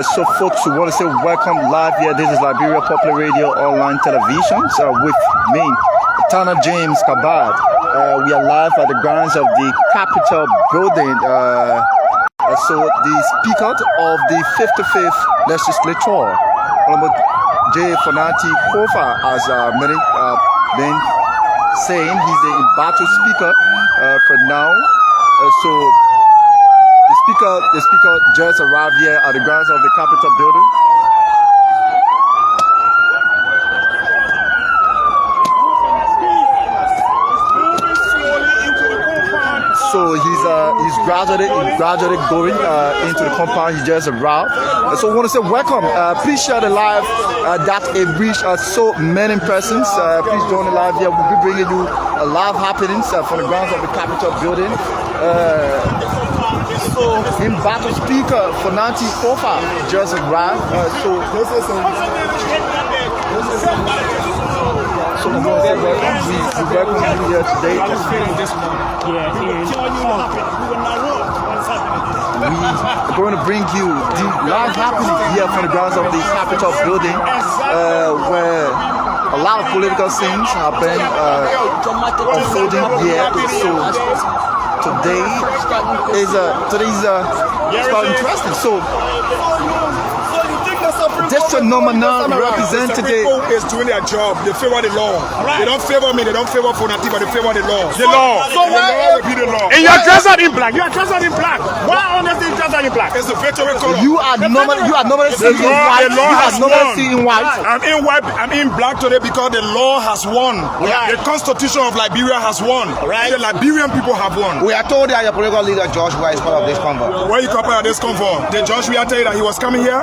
So folks, we want to say welcome live here. This is Liberia Popular Radio Online Television with me, Tania James Karbah. We are live at the grounds of the Capitol building. So the Speaker of the 55th Legislature, Honorable J. Fonati Karbah, has been saying he's the embattled speaker for now. So the speaker just arrived here at the grounds of the Capitol building. So he's gradually going into the compound. He just arrived. So I want to say welcome. Please share the live that it reached so many persons. Please join the live here. We'll be bringing you live happenings from the grounds of the Capitol building. So in battle speaker Fonati Karbah just arrived. So we welcome you here today. We're going to bring you the live happening here from the grounds of the Capitol building, where a lot of political scenes have been unfolding here. So today's quite interesting. So District number 9 represent today is doing their job. They favor the law. They don't favor me. They don't favor Fonati, but they favor the law. The law. So why will be the law? And you're dressed in black. You are dressed in black. Why on this thing dressed in black? It's the victory color. You are normally seeing white. The law has won. I'm in white. I'm in black today because the law has won. Right. The Constitution of Liberia has won. Right. The Liberian people have won. We are told that your political leader George Weah is part of this convoy. Where you come part of this convoy? Did George Weah tell you that he was coming here?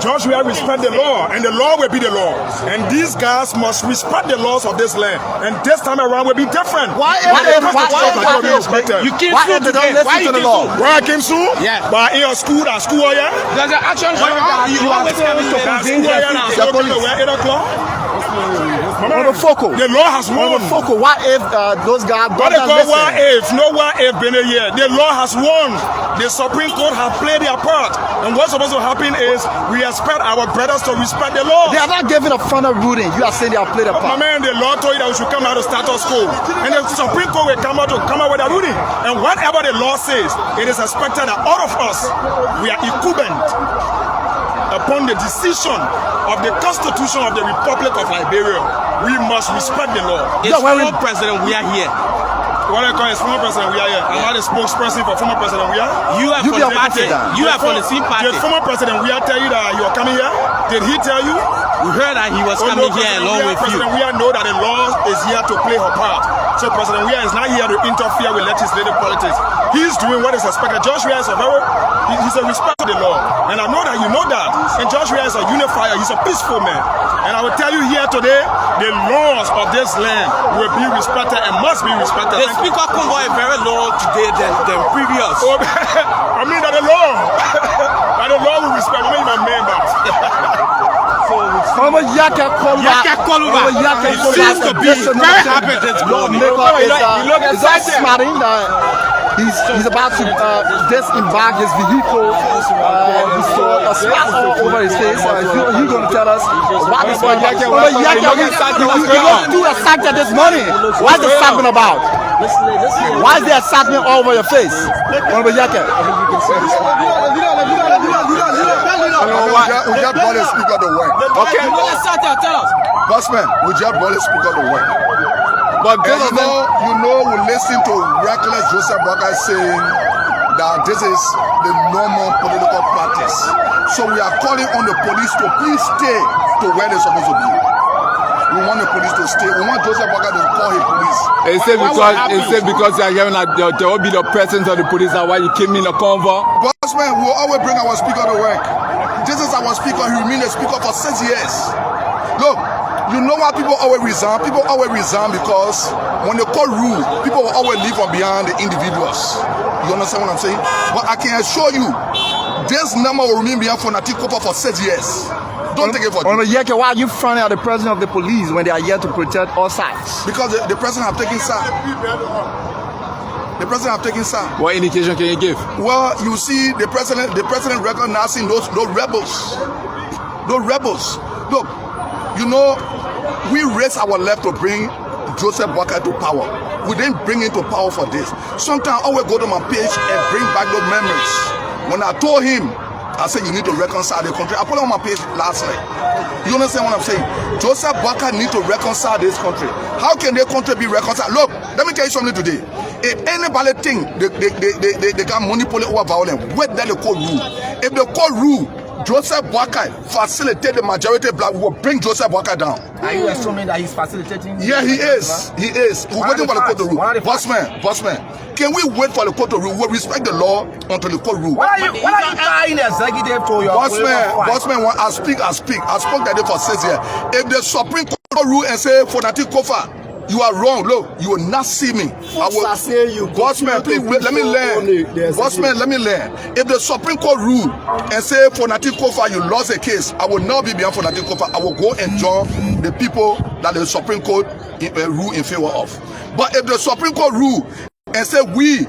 George Weah respect the law, and the law will be the law. And these guys must respect the laws of this land. And this time around will be different. Why you came soon today? Why you came soon? Why I came soon? Yeah. But in your school, that school here? There's an action you always coming to convince the police. 8 o'clock? The law has won. What if those guys what they call what if? No what if been a year. The law has won. The Supreme Court have played their part. And what's supposed to happen is we expect our brothers to respect the law. They are not giving a final ruling. You are saying they have played a part. My man, the law told you that we should come out of status quo. And the Supreme Court will come out with a ruling. And whatever the law says, it is expected that all of us, we are incumbent upon the decision of the Constitution of the Republic of Liberia. We must respect the law. It's former president, we are here. What I call is former president, we are here. I'm not a spokesperson for former president, we are. You are from the party. You are from the same party. Did former president, we are tell you that you are coming here? Did he tell you? We heard that he was coming here along with you. President Weah know that the law is here to play her part. So President Weah is not here to interfere with legislative politics. He's doing what is expected. Josh Weah is he's a respect to the law. And I know that you know that. And Josh Weah is a unifier. He's a peaceful man. And I will tell you here today, the laws of this land will be respected and must be respected. The speaker convoy is very low today than previous. Oh, I mean that the law. That the law will respect. I mean my man back. He seems to be very happy this morning. He's about to disembark his vehicle. He saw a splash all over his face. He's going to tell us what is going on. You do a sackment this morning. What's the sackment about? Why is there a sackment all over your face? We just brought the speaker to work. Okay. Tell us. Bossman, we just brought the speaker to work. But you know, we listen to reckless Joseph Boakai saying that this is the normal political practice. So we are calling on the police to please stay to where they're supposed to be. We want the police to stay. We want Joseph Boakai to call his police. It's because you are hearing that there will be the presence of the police. That's why you came in a convoy. Bossman, we'll always bring our speaker to work. This is our speaker. He remained a speaker for 6 years. Look, you know why people always resign? People always resign because when they call rule, people will always leave from behind the individuals. You understand what I'm saying? But I can assure you, this number will remain behind Fonati Karbah for 6 years. Don't take it for you. Why are you frowning at the president of the police when they are here to protect all sides? Because the president have taken sides. The president have taken side. What indication can you give? Well, you see, the president recognizing those rebels. Those rebels. Look, you know, we raised our left to bring Joseph Boakai to power. We didn't bring him to power for this. Sometimes I always go to my page and bring back those memories. When I told him, I said, you need to reconcile the country. I put it on my page last night. You understand what I'm saying? Joseph Boakai need to reconcile this country. How can their country be reconciled? Look, let me tell you something today. If anybody think they can monopoly over violence, where that the court rule? If the court rule, Joseph Boakai facilitate the majority black, we will bring Joseph Boakai down. Are you assuming that he's facilitating? Yeah, he is. He is. We're waiting for the court to rule. Bossman, can we wait for the court to rule? We'll respect the law until the court rule. What are you tying the executive to your Bossman, when I speak. I spoke that day for 6 years. If the Supreme Court rule and say, Fonati Kofa, you are wrong. Look, you will not see me. Bossman, please let me learn. Bossman, let me learn. If the Supreme Court rule and say Fonati Kofa, you lost a case, I will not be behind Fonati Kofa. I will go and join the people that the Supreme Court rule in favor of. But if the Supreme Court rule and say we,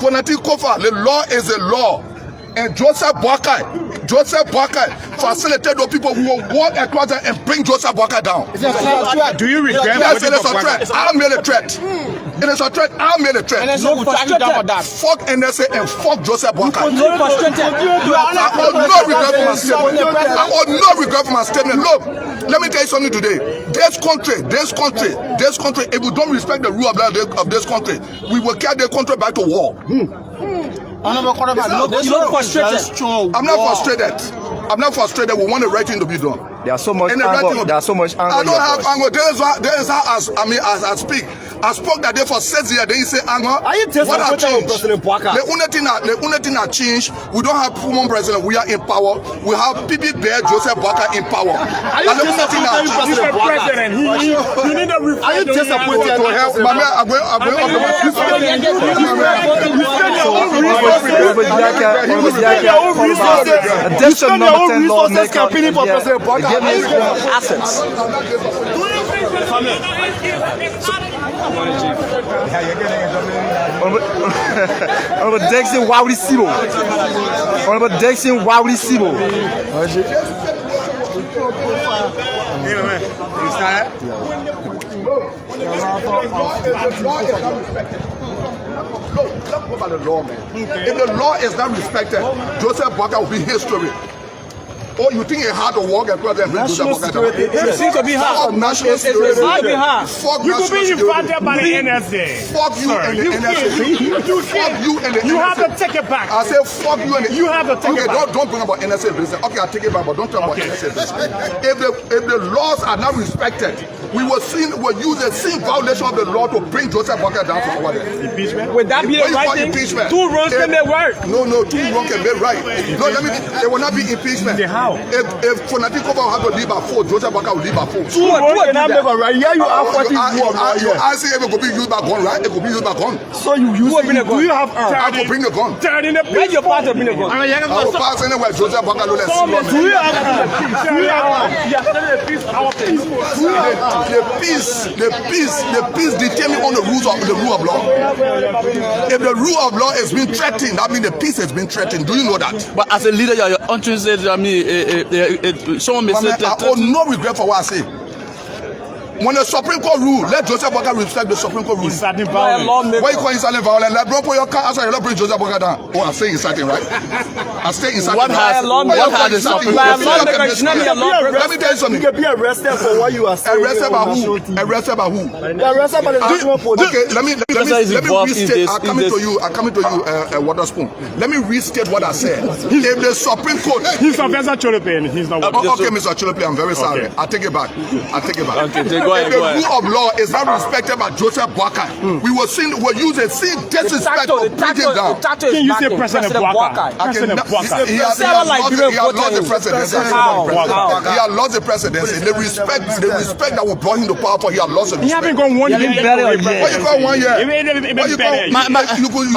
Fonati Kofa, the law is a law, and Joseph Boakai facilitated those people who will walk across there and bring Joseph Boakai down. Do you regret? Yes, it is a threat. I made a threat. It is a threat. I made a threat. Fuck NSA and fuck Joseph Boakai. I hold no regret for my statement. Look, let me tell you something today. This country, if we don't respect the rule of this country, we will carry the country back to war. You look frustrated. I'm not frustrated. We want the right thing to be done. There's so much anger. I don't have anger. There is how I speak. I spoke that day for 6 years. Then you say anger. What have changed? The only thing that changed. We don't have former president. We are in power. We have PB Bear Joseph Boakai in power. Are you disappointed? To help? My man, I'm going Addition number 10 law campaigning for President Boakai. Assets. Honorable Dixon Wowdy Sibo. Honorable Dixon Wowdy Sibo. Let's go by the law, man. If the law is not respected, Joseph Boakai will be history. Oh, you think it's hard to walk across and bring Joseph Boakai down? It seems to be hard. National security. Fuck you could be invited by the NSA. Fuck you and the NSA. Fuck you and the NSA. You have to take it back. I say fuck you and the You have to take it back. Don't bring about NSA business. Okay, I'll take it back, but don't talk about NSA business. If the laws are not respected, we will use the same violation of the law to bring Joseph Boakai down from over there. Impeachment? Would that be the right thing? Impeachment? 2 wrongs can make right. No, 2 wrongs can make right. No, it will not be impeachment. How? If Fonati Kofa will have to leave by 4, Joseph Boakai will leave by 4. 2 wrongs cannot make a right. Yeah, you have 40 I say if it could be used by gun, right? It could be used by gun. So you use it. Do you have I could bring the gun. Where's your part to bring the gun? I will pass anywhere. Joseph Boakai will let Do you have the peace determine on the rule of law. If the rule of law has been threatened, that means the peace has been threatened. Do you know that? But as a leader, you're uninterested. I mean, someone may say I hold no regret for what I say. When the Supreme Court rule, let Joseph Boakai respect the Supreme Court rule. Inciting violence. Why you call inciting violence? Let bro put your car outside. Let bring Joseph Boakai down. Oh, I'm saying inciting, right? I'm saying inciting. What has the Supreme Court? Let me tell you something. You can be arrested for what you are saying. Arrested by who? Arrested by who? Arrested by the national police. Okay, let me restate. I'm coming to you, Waterspoon. Let me restate what I said. If the Supreme Court, He's Professor Cholope. He's not. okay, Mr. Cholope, I'm very sorry. I take it back. Okay, if the rule of law is not respected by Joseph Boakai, we will use a sin disrespect to bring him down. Can you say President Boakai? President Boakai. He has lost the presidency. He has lost the presidency. The respect that will brought him to power, he has lost it. He haven't gone 1 year. Why you call 1 year? You could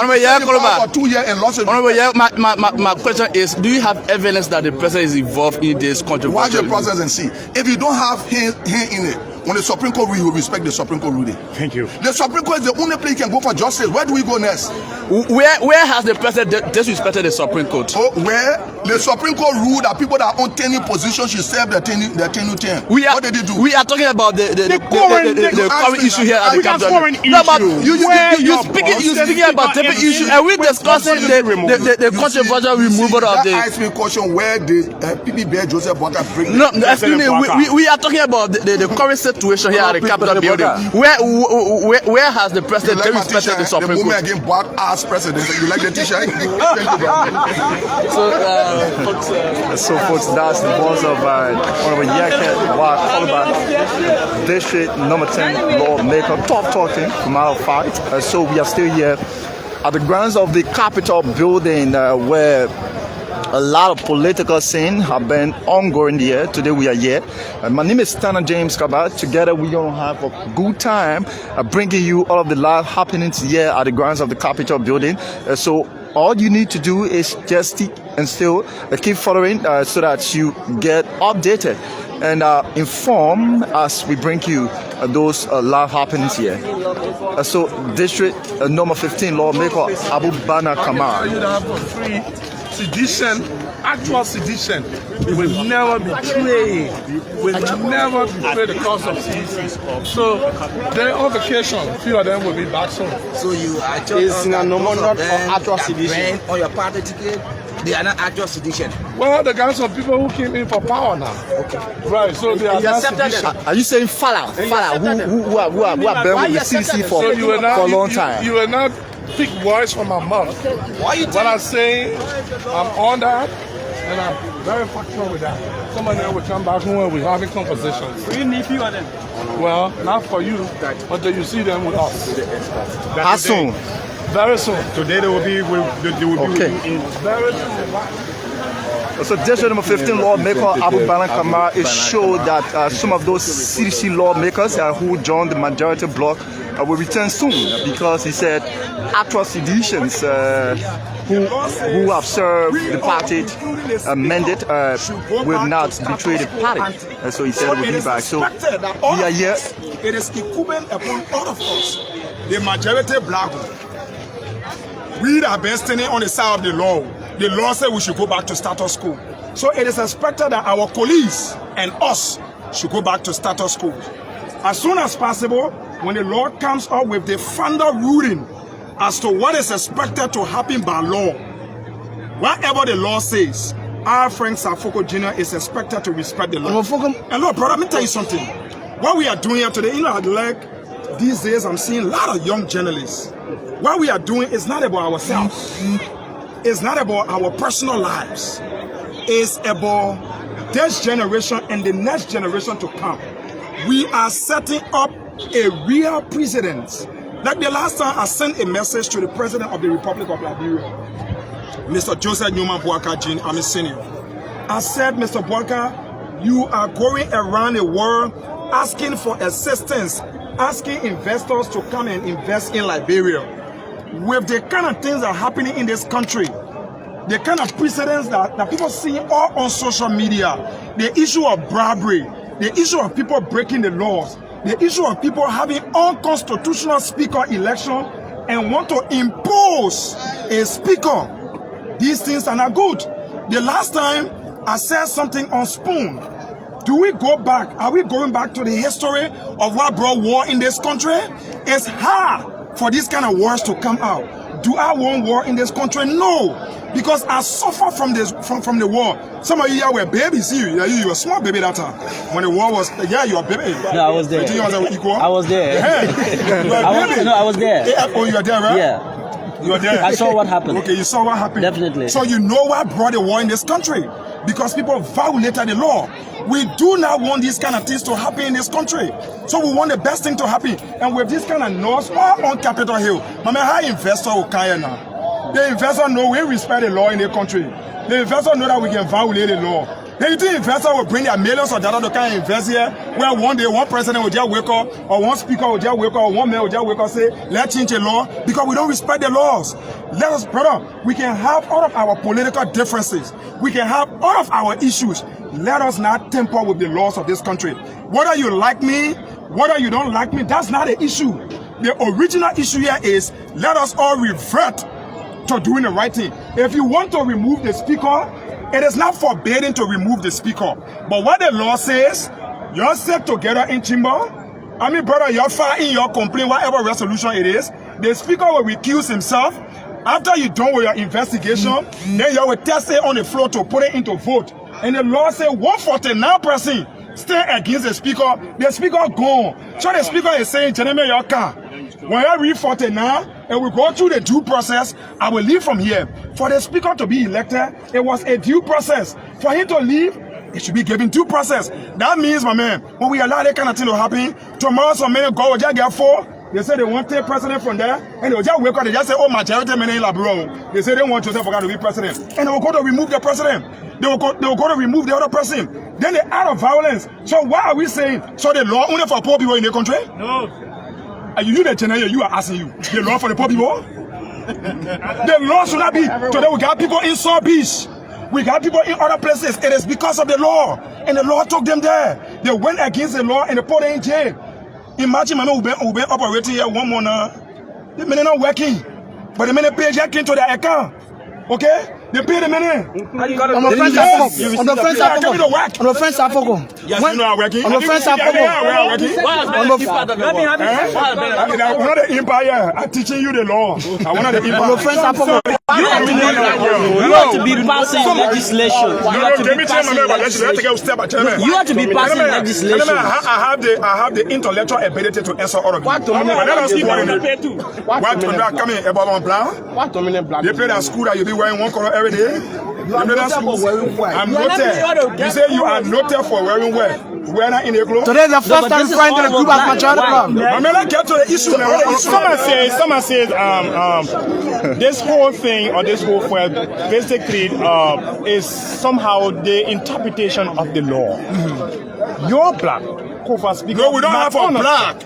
2 years and lost it. My question is, do you have evidence that the president is involved in this controversy? Watch the process and see. If you don't have him in it, When the Supreme Court rule, you respect the Supreme Court ruling. Thank you. The Supreme Court is the only place you can go for justice. Where do we go next? Where has the president disrespected the Supreme Court? Oh, where the Supreme Court ruled that people that are on tenure positions should serve their tenure term. What did they do? We are talking about the current issue here at the Capitol. No, but you're speaking about different issue, and we're discussing the controversial removal of the. Ask me a question: where did PB Joseph Boakai bring? No, excuse me. We are talking about the current situation here at the Capitol building. Where has the president disrespected the Supreme Court? The moment again, Boak asked president, "You like the T-shirt?" So, folks, that's the voice of Honorable Yaket Karbah, District Number 10 lawmaker, tough talking from our fight. So we are still here at the grounds of the Capitol building where a lot of political scene have been ongoing here. Today we are here. My name is Tania James Karbah. Together we're going to have a good time bringing you all of the live happenings here at the grounds of the Capitol building. So all you need to do is just stick and still keep following so that you get updated and informed as we bring you those live happenings here. So District Number 15 lawmaker Abu Bana Kamal. Sedition, actual sedition, will never betray, the cause of CEC. So they're on vacation. A few of them will be back soon. So you actually is in a normal not actual sedition on your party ticket. They are not actual sedition. Well, the guys of people who came in for power now. Okay. Right. So they are not sedition. Are you saying Fala who have been with the CC for a long time? You will not pick words from my mouth. Why you What I'm saying, I'm on that, and I'm very factual with that. Some of them will come back when we're having conversations. We need few of them. Well, not for you, but then you see them with us. How soon? Very soon. Today they will be Okay. Very soon. So District Number 15 lawmaker Abu Bana Kamal is showed that some of those CDC lawmakers who joined the majority bloc will return soon, because he said actual seditions who have served the party mandate will not betray the party. So he said it will be back. So we are here. It is incumbent upon all of us, the majority black. We that have been standing on the side of the law said we should go back to status quo. So it is expected that our colleagues and us should go back to status quo. As soon as possible, when the law comes up with the final ruling as to what is expected to happen by law, whatever the law says, our friend Safoko Jr. is expected to respect the law. And look, brother, let me tell you something. What we are doing here today, like these days, I'm seeing a lot of young journalists. What we are doing is not about ourselves. It's not about our personal lives. It's about this generation and the next generation to come. We are setting up a real precedent. Like the last time I sent a message to the President of the Republic of Liberia, Mr. Joseph Newman Boakai Jr., I'm a senior. I said, Mr. Boakai, you are going around the world asking for assistance, asking investors to come and invest in Liberia. With the kind of things that are happening in this country, the kind of precedents that people see all on social media, the issue of bribery, the issue of people breaking the laws, the issue of people having unconstitutional speaker election and want to impose a speaker. These things are not good. The last time I said something on Spoon, do we go back? Are we going back to the history of what brought war in this country? It's hard for these kind of wars to come out. Do I want war in this country? No. Because I suffer from this from the war. Some of you here were babies. You were a small baby that time. When the war was, you were a baby. No, I was there. You was equal? I was there. Yeah. You were a baby. I was there. Oh, you were there, right? Yeah. You were there. I saw what happened. Okay, you saw what happened. Definitely. So you know what brought the war in this country? Because people violated the law. We do not want these kind of things to happen in this country. So we want the best thing to happen. And with this kind of laws all on Capitol Hill, how investor will come now? The investor know we respect the law in the country. The investor know that we can violate the law. Then you think investor will bring their millions of dollars to come and invest here, where one day one president will just wake up, or one speaker will just wake up, or one man will just wake up and say, let's change the law, because we don't respect the laws. Let us, brother, we can have all of our political differences. We can have all of our issues. Let us not tamper with the laws of this country. Whether you like me, whether you don't like me, that's not the issue. The original issue here is let us all revert to doing the right thing. If you want to remove the speaker, it is not forbidden to remove the speaker. But what the law says, you're set together in chamber. I mean, brother, you're filing your complaint, whatever resolution it is. The speaker will recuse himself. After you're done with your investigation, then you will test it on the floor to put it into vote. And the law says 149% stand against the speaker gone. So the speaker is saying, gentlemen, your car. When I read 49 and we go through the due process, I will leave from here. For the speaker to be elected, it was a due process. For him to leave, it should be given due process. That means, my man, when we allow that kind of thing to happen, tomorrow some men go with just get 4. They say they want to take president from there, and they will just wake up, they just say, oh, majority men in LIBERIA. They say they want Joseph Oga to be president. And they will go to remove the president. They will go to remove the other person. Then they add of violence. So why are we saying, so the law only for poor people in the country? No. And you the Chennai, you are asking you, the law for the poor people? The law should not be. Today we got people in South Beach. We got people in other places. It is because of the law. And the law took them there. They went against the law and they put them in jail. Imagine, man, we've been operating here 1 month now. The men are not working. But the men pay jack into their account. Okay? They pay the money. On the fence, on the fence, on the fence, I forgot. Yes, you know I'm working. On the fence, I forgot. I'm not the empire. I'm teaching you the law. I want the empire. On the fence, I forgot. You have to be passing legislation. You have to be passing legislation. I have the intellectual ability to answer all of you. Let us see what it is. They play that school that you be wearing one color every day. I'm noted. You say you are noted for wearing what? Wearing in a clothes? Today's the first time trying to group as majority club. I mean, I get to the issue. Someone says, this whole thing or this whole fuel basically is somehow the interpretation of the law. You're black. Kofa speaker. No, we don't have a black.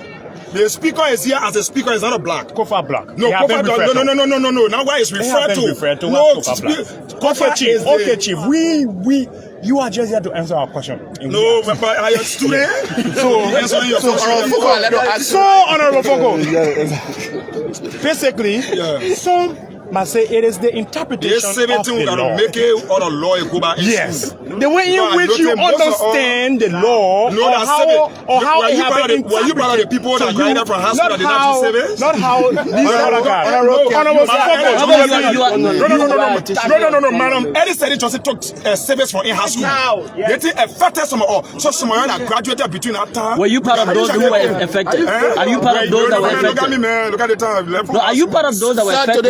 The speaker is here as a speaker is not a black. Kofa black. No, Kofa no. Now why is referred to? No, Kofa chief. Okay, chief. You are just here to answer our question. No, but I am student. So answering your question. So honorable Fogo. Basically, some must say it is the interpretation of the law. Make it or the law go back. Yes, the way in which you understand the law, or how it happened. Were you part of the people that graduated from high school that did not do service? Not how these No, madam. Eddie said it just took service from in high school. They think affected some or so someone that graduated between that time. Were you part of those who were affected? Are you part of those that were affected? Look at me, man. Look at the time. No, are you part of those that were affected?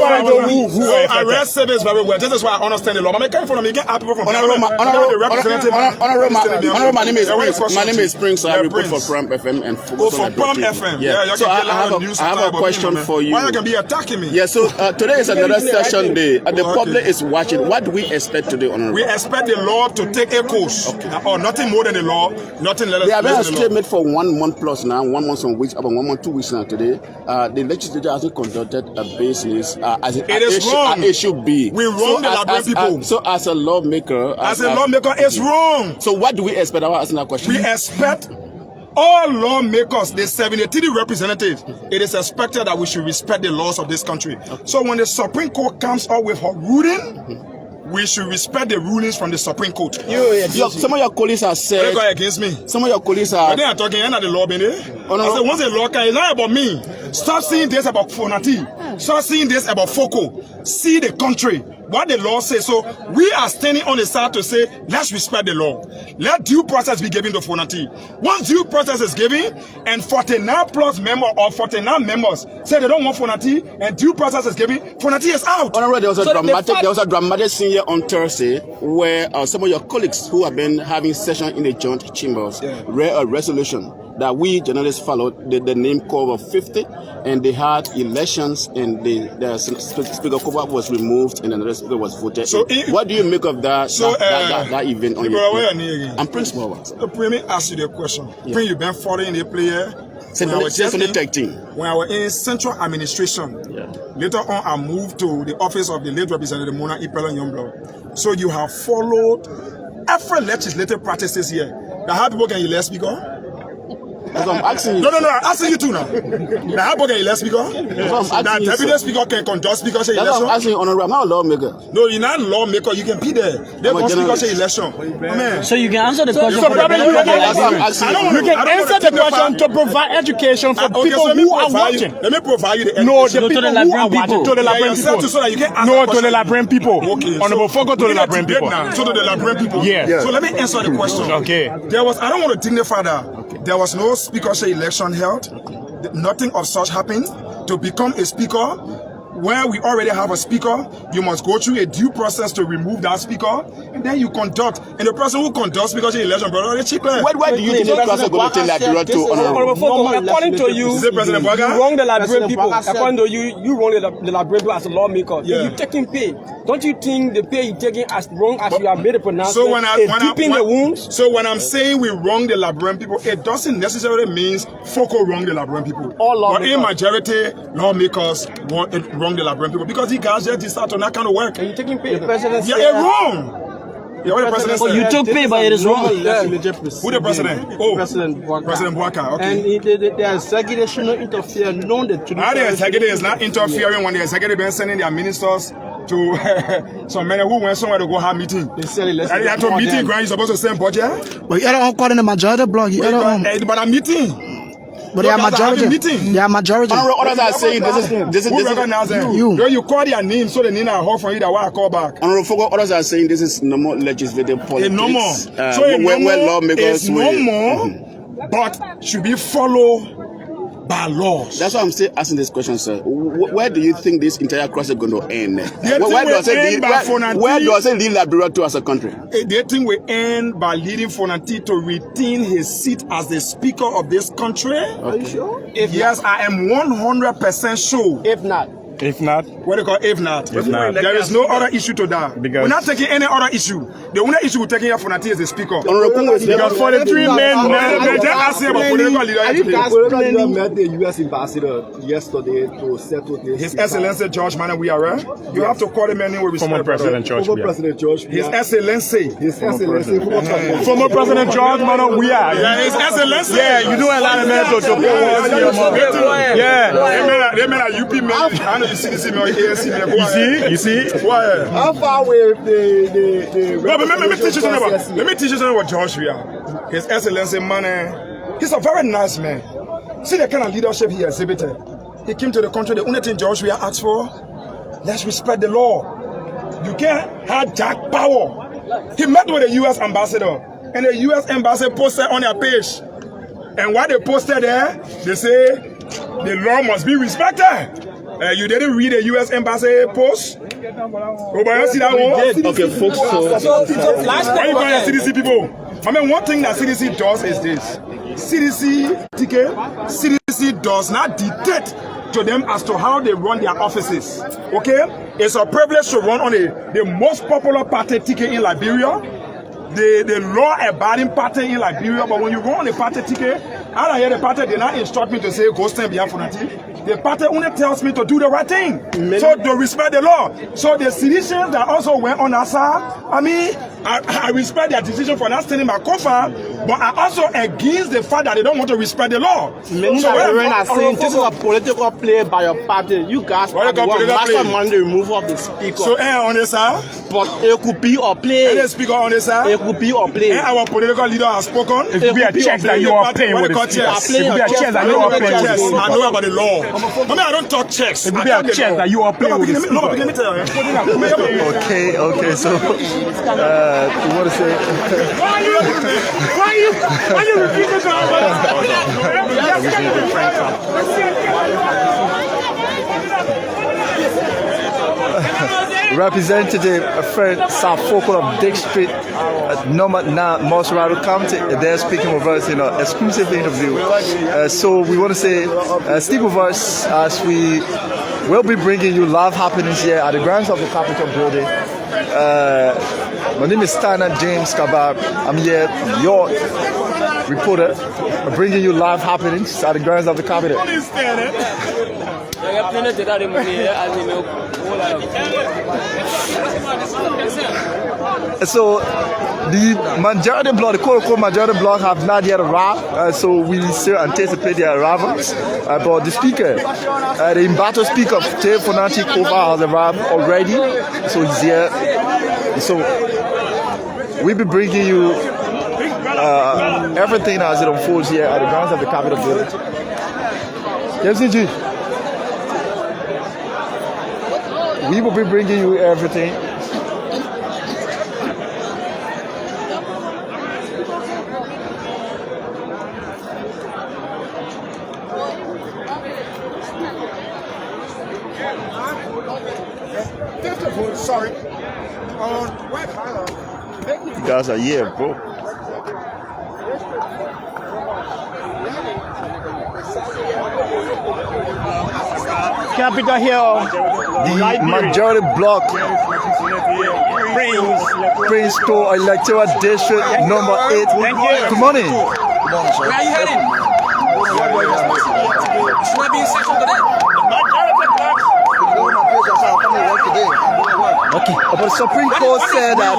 I read service very well. This is why I understand the law. I'm coming from them. You get people from Honorable, my name is Spring. So I report for Pram FM and for Pram FM. Yeah. So I have a question for you. Why you can be attacking me? Yeah. So today is another session day. The public is watching. What do we expect today, Honorable? We expect the law to take a course. Or nothing more than the law. Nothing less. They have been a statement for 1 month plus now. 1 month, some weeks, about 1 month, 2 weeks now. Today, the legislature hasn't conducted a basis as it should be. We wrong the Liberian people. So as a lawmaker, it's wrong. So what do we expect? I was asking that question. We expect all lawmakers, the 73 representatives, it is expected that we should respect the laws of this country. So when the Supreme Court comes up with her ruling, we should respect the rulings from the Supreme Court. Some of your colleagues have said. They go against me. Some of your colleagues are. They are talking about the law, baby. I said, once the law comes, it's not about me. Stop seeing this about Fonati. Stop seeing this about Foco. See the country. What the law says. So we are standing on the side to say, let's respect the law. Let due process be given to Fonati. Once due process is given, and 49 plus members or 49 members say they don't want Fonati, and due process is given, Fonati is out. Honorable, there was a dramatic scene here on Thursday where some of your colleagues who have been having session in the joint chambers read a resolution that we journalists followed. The name called of 50, and they had elections, and the Speaker Karbah was removed, and another speaker was voted. So what do you make of that? That event on your? I'm Prince Mowa. Let me ask you the question. When you've been following the player. When I was in central administration, later on I moved to the office of the late Representative Mona Ipela Youngblood. So you have followed every legislative practices here. Now how people can elect speaker? That's what I'm asking you. No, I'm asking you too now. Now, how about a less speaker? Now, deputy speaker can conduct speaker say That's what I'm election. asking you, Honorable. I'm not a lawmaker. No, you're not a lawmaker. You can be there. They I'm a can speaker journalist. say election. Man. So you can answer the question so for the probably benefit of the That's what I'm Liberians. asking you. You can answer the question to provide education for people who are watching. Let me provide you the No, education. the people who are watching. To the Liberian people. So that you can answer No, the to the question. Liberian people. Okay, Honorable Fogo, to the Liberian people. So to the Liberian people. Yeah. So let me answer the question. Okay. There was, I don't want to dignify that. There was no speakership election held. Nothing of such happened. To become a speaker, where we already have a speaker, you must go through a due process to remove that speaker, and then you conduct. And the person who conducts speakership election, brother, it's cheaper. Why do you think the process going to take Liberia to Honorable? According to you, Is it President you Boga? wrong the Liberian people. According to you, you wrong the Liberian people as a lawmaker. Yeah. You taking pay. Don't you think the pay you taking as wrong as you have made a pronouncement So when deeping the wounds? So when I'm saying we wrong the Liberian people, it doesn't necessarily mean FOCO wrong the Liberian people. All but in lawmakers. majority, lawmakers wrong the Liberian people because the guys just start on that kind of work. And you taking pay. Yeah, it's wrong. Yeah, what the president But said. you took pay, but it is wrong. Who the president? Oh, President Boga. President Boga. Okay. And the executive should not interfere. No, the Now the executive is not interfering when the executive been sending their ministers to some men who went somewhere to go have meeting. They said it, let's And they had to ignore meeting them. ground, you're supposed to send budget. But you don't call in the majority block. You don't. But I'm meeting. But they are majority. Meeting. They are majority. Honorable, others are saying this Who is recognize them? You. You call their name so they need a hold from you that why I call back. Honorable Fogo, others are saying this is normal legislative politics. No more. Where lawmakers it's no more, but should be followed by laws. That's why I'm still asking this question, sir. Where do you think this entire crisis is going to end? Where does it lead Liberia to as a country? They think we end by leading Fonanti to retain his seat as the speaker of this country. Are you sure? Yes, I am 100% sure. If not. If not, What they call if not. If not. There is no other issue to that. Because- We're not taking any other issue. The only issue we're taking here Fonanti is the speaker. because for the three men, They just asking about political leadership. met the U.S. ambassador yesterday to settle this. His Excellency George Manuel Weah, you have to call him any with respect. former President George Weah. President George. His Excellency. His Excellency. Former President George Manuel Weah. Yeah, His Excellency. Yeah, you do a lot of men to put words in your mouth. Yeah. They made a UP man. I know you see this email, ANC man. You see? Why? How far away the No, but let me teach you something about. Let me teach you something about George Weah. His Excellency, man. He's a very nice man. See the kind of leadership he exhibited. He came to the country. The only thing George Weah asked for, let's respect the law. You can't hijack power. He met with the U.S. ambassador, and the U.S. ambassador posted on their page. And what they posted there, they say the law must be respected. You didn't read the U.S. embassy post? Oh, but you see that one? Okay, folks. Why you calling the CDC people? I mean, one thing that CDC does is this. CDC does not dictate to them as to how they run their offices. Okay? It's a privilege to run on the most popular party ticket in Liberia. The law-abiding party in Liberia, but when you go on the party ticket, I don't hear the party, they not instruct me to say, go stand behind Fonanti. The party only tells me to do the right thing. So to respect the law. So the citizens that also went on our side, I mean, I respect their decision for not standing my cover, but I also against the fact that they don't want to respect the law. Many Nigerians are saying this is a political play by your party. You guys are the one mastermind the removal of the speaker. So on the side, but it could be a play. and the speaker on the side, It could be a play. and our political leader has spoken. It could be a check that you are paying with What the they call checks. It could be a check that you are paying with the Checks. I speaker. know about the law. I mean, I don't talk checks. It could I be a talk the check law. that you are paying with the No, but let me tell you. Okay, so you want to say Why you repeat the Representative friend Safoko of Dick Street, number 9, Mosrado County, they're speaking with us in an exclusive interview. So we want to say, stick with us as we will be bringing you live happenings here at the grounds of the Capitol building. My name is Tania James Karbah. I'm here, your reporter, bringing you live happenings at the grounds of the Capitol. So the majority bloc, the quote-unquote majority bloc, have not yet arrived, so we still anticipate their arrival. But the speaker, the embattled speaker, Tate Fonanti Kova, has arrived already, so he's here. So we'll be bringing you everything as it unfolds here at the grounds of the Capitol building. We will be bringing you everything. Sorry. You guys are here, bro. Capitol Hill. The majority bloc Prince to electoral district number 8. Thank you. Good morning. Where are you heading? Should I be in section today? Okay. But the Supreme Court said that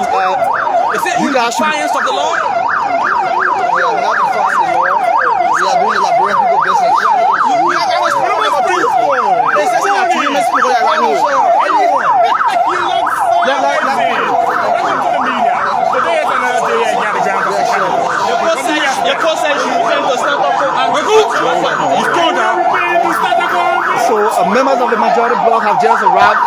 Is it you in guys should. defiance of the law? We are not defying the law. We are doing LIBERIA people business. So members of the majority bloc have just arrived.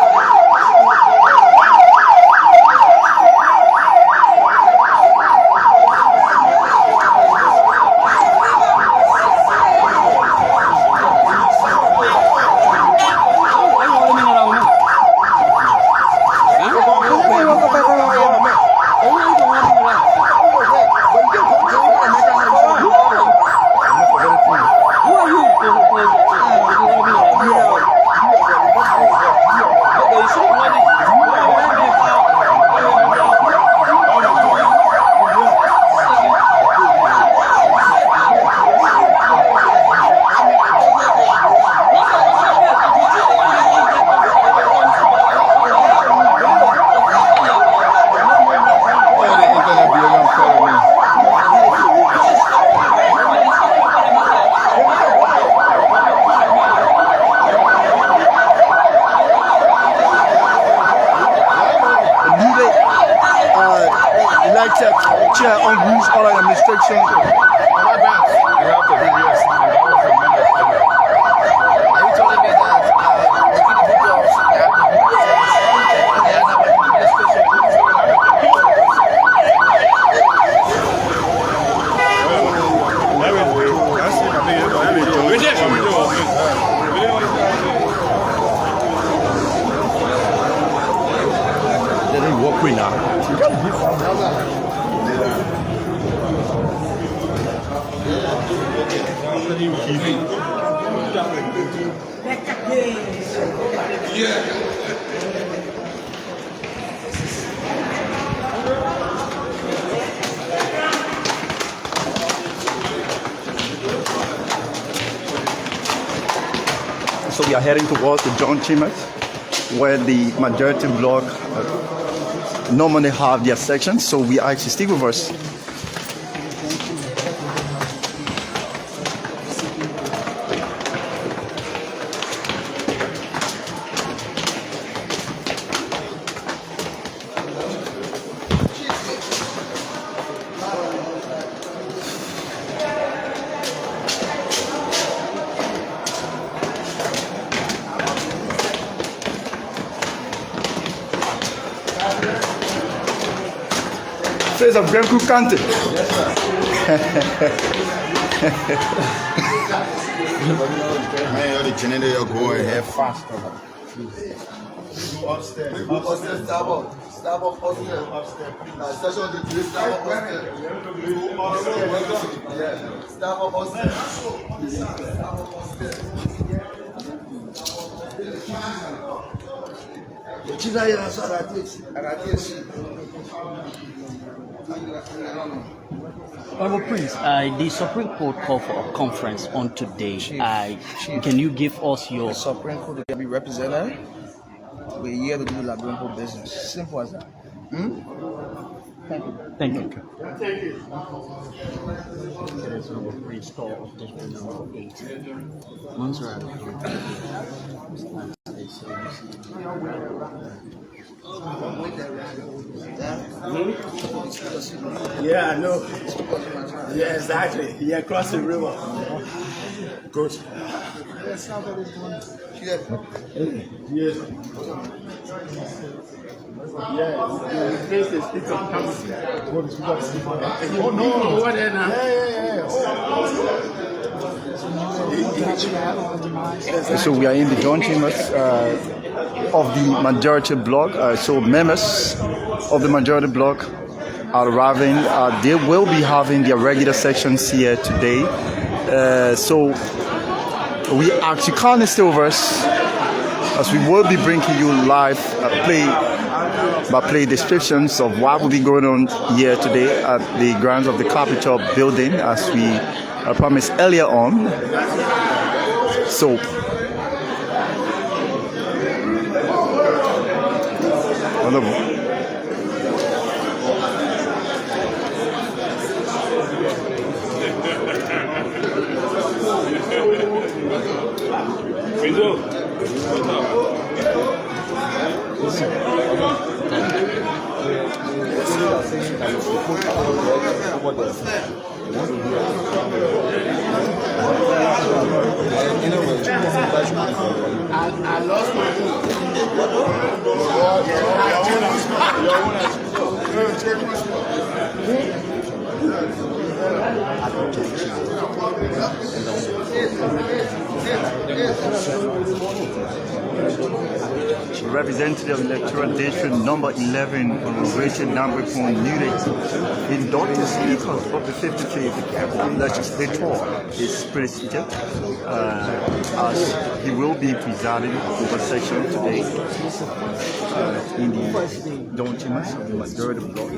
Chair on rules or administration. You have to be yes. Are you telling me that the individuals that have the they are not They didn't walk in now. So we are heading towards the John Chambers, where the majority bloc normally have their sections. So we are actually stick with us. Face of Grand Cook County. Man, you're the generator, you're going here faster. Upstairs. Upstairs, stop up. Stop up upstairs. Upstairs. Session of the police, stop up upstairs. Yeah. Stop up upstairs. Stop up upstairs. The Supreme Court called for a conference on today. Can you give us your... The Supreme Court to be represented. We're here to do the Liberian Court business. Simple as that. Thank you. Thank you. Thank you. Yeah, I know. Yeah, exactly. Yeah, across the river. Good. Yes. Yeah, the place is speaker. Oh no, over there now. So we are in the joint chambers of the majority bloc. So members of the majority bloc are arriving. They will be having their regular sections here today. So we ask you kindly stay with us as we will be bringing you live play descriptions of what will be going on here today at the grounds of the Capitol building, as we promised earlier on. So wonderful. I lost my Representative of Electoral District number 11 on Rachel Nambrepon Newt, inducted Speaker of the 55th Legislature is procedure as he will be presiding over session today in the joint chambers of the majority bloc.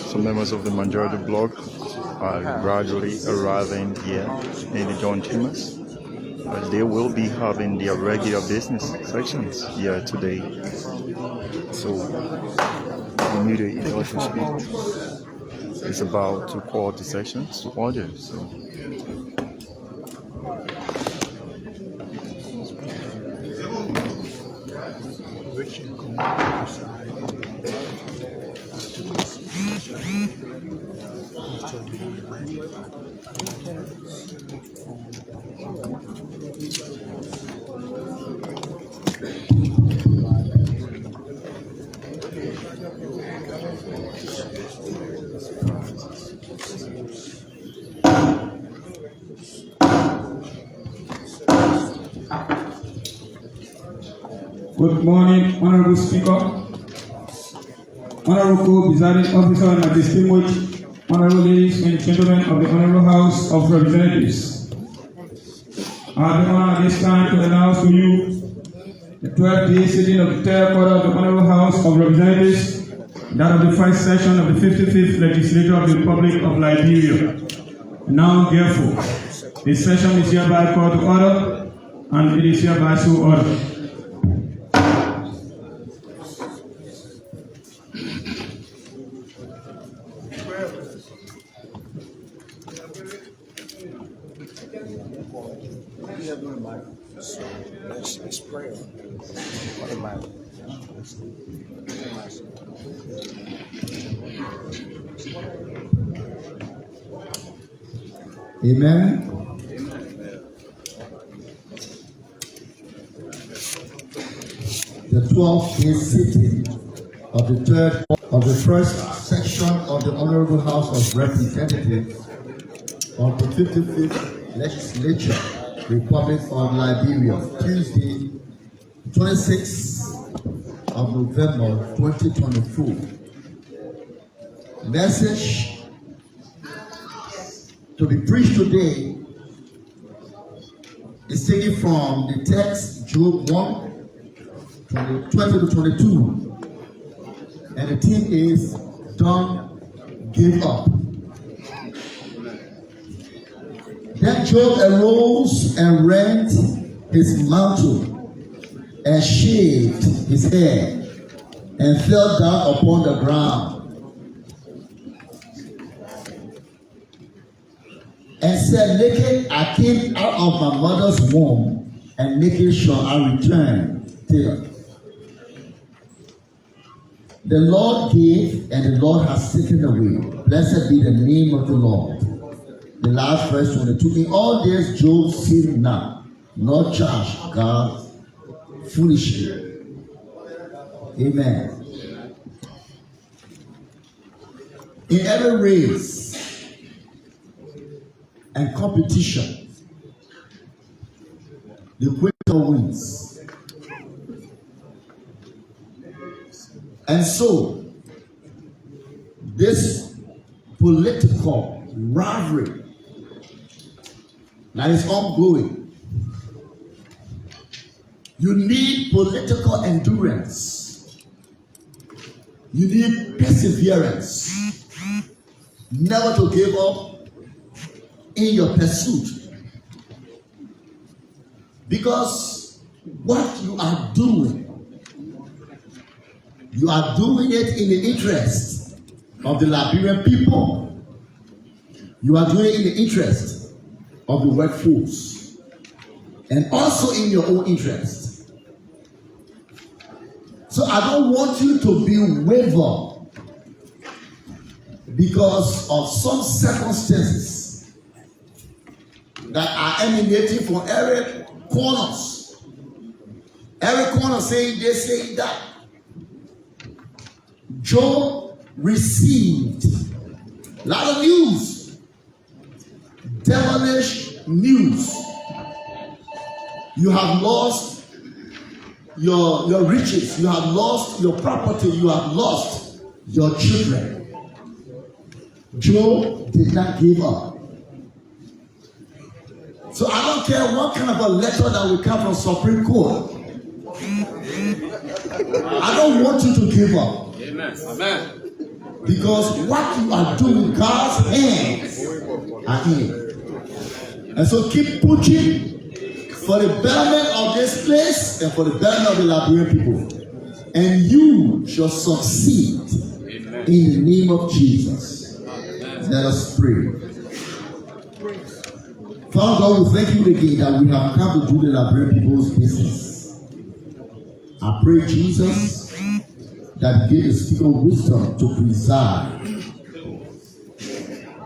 Some members of the majority bloc are gradually arriving here in the John Chambers. They will be having their regular business sections here today. So the media induction speech is about to call the sections to order. So Good morning, Honorable Speaker, Honorable Co-Presiding Officer, and my distinguished Honorable ladies and gentlemen of the Honorable House of Representatives. I have the honor at this time to announce to you the 12th day sitting of the third quarter of the Honorable House of Representatives, that of the first session of the 55th Legislature of the Republic of Liberia. Now, therefore, this session is hereby called to order, and it is hereby so ordered. Amen. The 12th day sitting of the third of the first section of the Honorable House of Representatives of the 55th Legislature, Republic of Liberia, Tuesday, 26th of November 2024. Message to be preached today is taken from the text Job 1, 20 to 22, and the theme is "Don't Give Up." Then Job arose and rent his mantle and shaved his hair and fell down upon the ground and said, "Naked I came out of my mother's womb, and naked shall I return thither. The Lord gave, and the Lord has taken away. Blessed be the name of the Lord." The last verse 22. In all this Job sinned not, nor charged God foolishly. Amen. In every race and competition, the quicker wins. And so, this political rivalry that is ongoing, you need political endurance. You need perseverance. Never to give up in your pursuit. Because what you are doing it in the interest of the Liberian people. You are doing it in the interest of the workforce, and also in your own interest. So I don't want you to be wavered because of some circumstances that are emanating from every corners. Every corner saying this, saying that. Job received a lot of news, devilish news. You have lost your riches, you have lost your property, you have lost your children. Job did not give up. So I don't care what kind of a letter that will come from Supreme Court. I don't want you to give up. Amen. Amen. Because what you are doing, God's hands are in. And so keep pushing for the betterment of this place and for the betterment of the Liberian people. And you shall succeed. Amen. In the name of Jesus. Amen. Let us pray. Father God, we thank you again that we have come to do the Liberian people's business. I pray, Jesus, that you give the speaker wisdom to preside.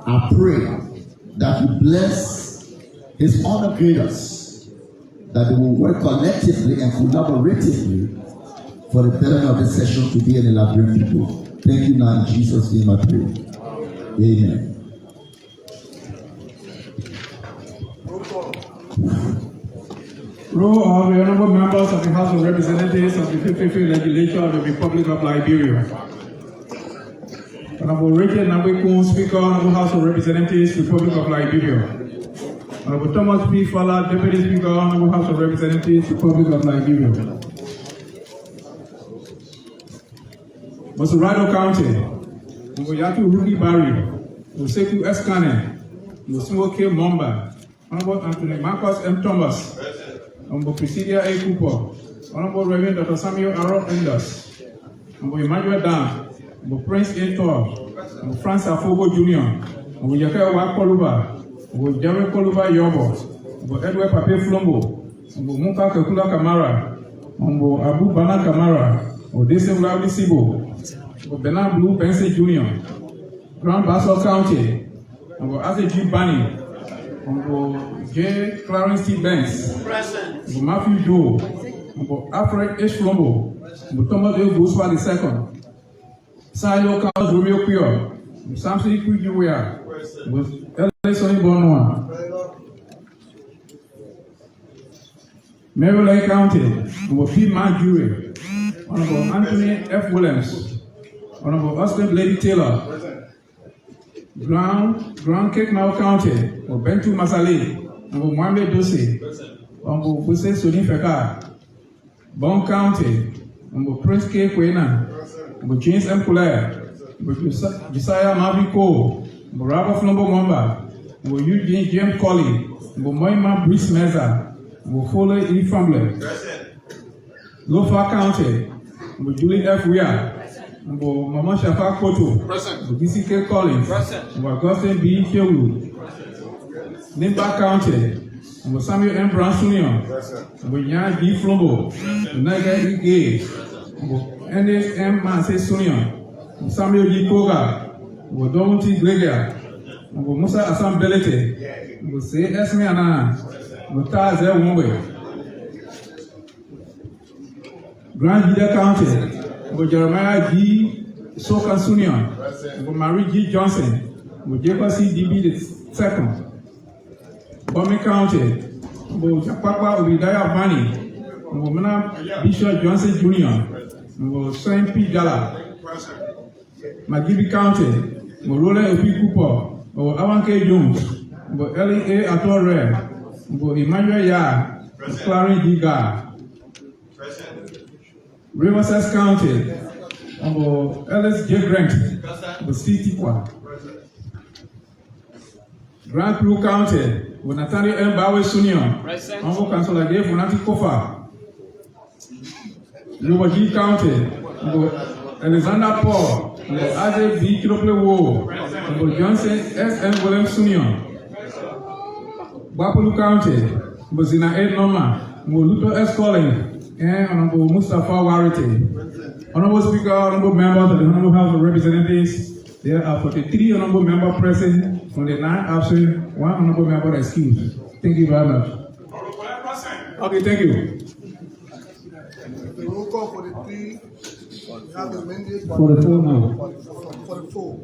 I pray that you bless his honor graders, that they will work collectively and collaboratively for the betterment of this session today and the Liberian people. Thank you now in Jesus' name I pray. Amen. Roll of the honorable members of the House of Representatives of the 55th Legislature of the Republic of Liberia. Honorable Richard Nabekun, Speaker, Honorable House of Representatives, Republic of Liberia. Honorable Thomas P. Fowler, Deputy Speaker, Honorable House of Representatives, Republic of Liberia. Mosurado County, Moyatu Ruki Barry, Moseku Eskane, Mosuoke Momba, Honorable Anthony Marcus M. Thomas, Honorable Presidia A. Cooper, Honorable Reverend Dr. Samuel Arrow Enders, Honorable Emmanuel Dan, Honorable Prince A. Thor, Honorable Francis Afobo Jr., Honorable Yakewa Koluba, Honorable Jerry Koluba Yobo, Honorable Edward Pape Flombo, Honorable Muka Kekula Kamara, Honorable Abu Bana Kamara, Honorable Dese Ulaudi Sibo, Honorable Bernard Blue Pense Jr., Grand Basel County, Honorable Aseji Bani, Honorable J. Clarence T. Banks, Honorable Matthew Joe, Honorable Alfred H. Flombo, Honorable Thomas A. Goswa II, Silo Carlos Romeo Pio, Samson Kujuwea, Elison Bonua, Maryland County, Honorable P. Majure, Honorable Anthony F. Williams, Honorable Austin Lady Taylor, Grand Cape Mau County, Honorable Bentu Masale, Honorable Mohamed Dose, Honorable Buse Soni Feka, Bon County, Honorable Prince K. Kwena, Honorable James M. Kulair, Honorable Josiah Marvin Cole, Honorable Rabba Flombo Mwamba, Honorable Eugene James Colley, Honorable Moima Brice Meza, Honorable Fole E. Famble, Lofa County, Honorable Julie F. Weir, Honorable Mama Shafa Koto, Honorable DCK Collins, Honorable Augustine B. Shewu, Nimba County, Honorable Samuel M. Brown Sr., Honorable Nyan D. Flombo, Naga E. Gay, Honorable N.S. M. Manse Sr., Samuel D. Koga, Honorable Donald T. Gregia, Honorable Musa Assam Belete, Honorable C. S. Miana, Honorable Taz L. Wombe, Grand Leader County, Honorable Jeremiah G. Soka Sr., Honorable Marie G. Johnson, Honorable Jacob C. D.B. II, Bomi County, Honorable Chapapa Obidaya Vani, Honorable Mena Bishop Johnson Jr., Honorable Saint P. Gala, Magibi County, Honorable Roland O.P. Cooper, Honorable Awan K. Jones, Honorable Ellie A. Atore, Honorable Emmanuel Ya, Clarence D. Gar, Riverside County, Honorable Ellis J. Grant, Honorable C. Tikwa, Grand Blue County, with Nathaniel M. Bawe Sr., Honorable Councilor Dave Funati Kofa, Honorable G. County, Honorable Alexander Paul, Honorable Ade B. Kirople Wo, Honorable Johnson S. M. Williams Sr., Bapolu County, Honorable Zina A. Norma, Honorable Luto S. Collins, and Honorable Mustafa Warite. Honorable Speaker, Honorable members of the Honorable House of Representatives, there are 43 honorable members present. From the 9 absent, 1 honorable member excused. Thank you very much. Okay, thank you. The roll call for the 3. We have the mandate. For the 4 now. For the 4.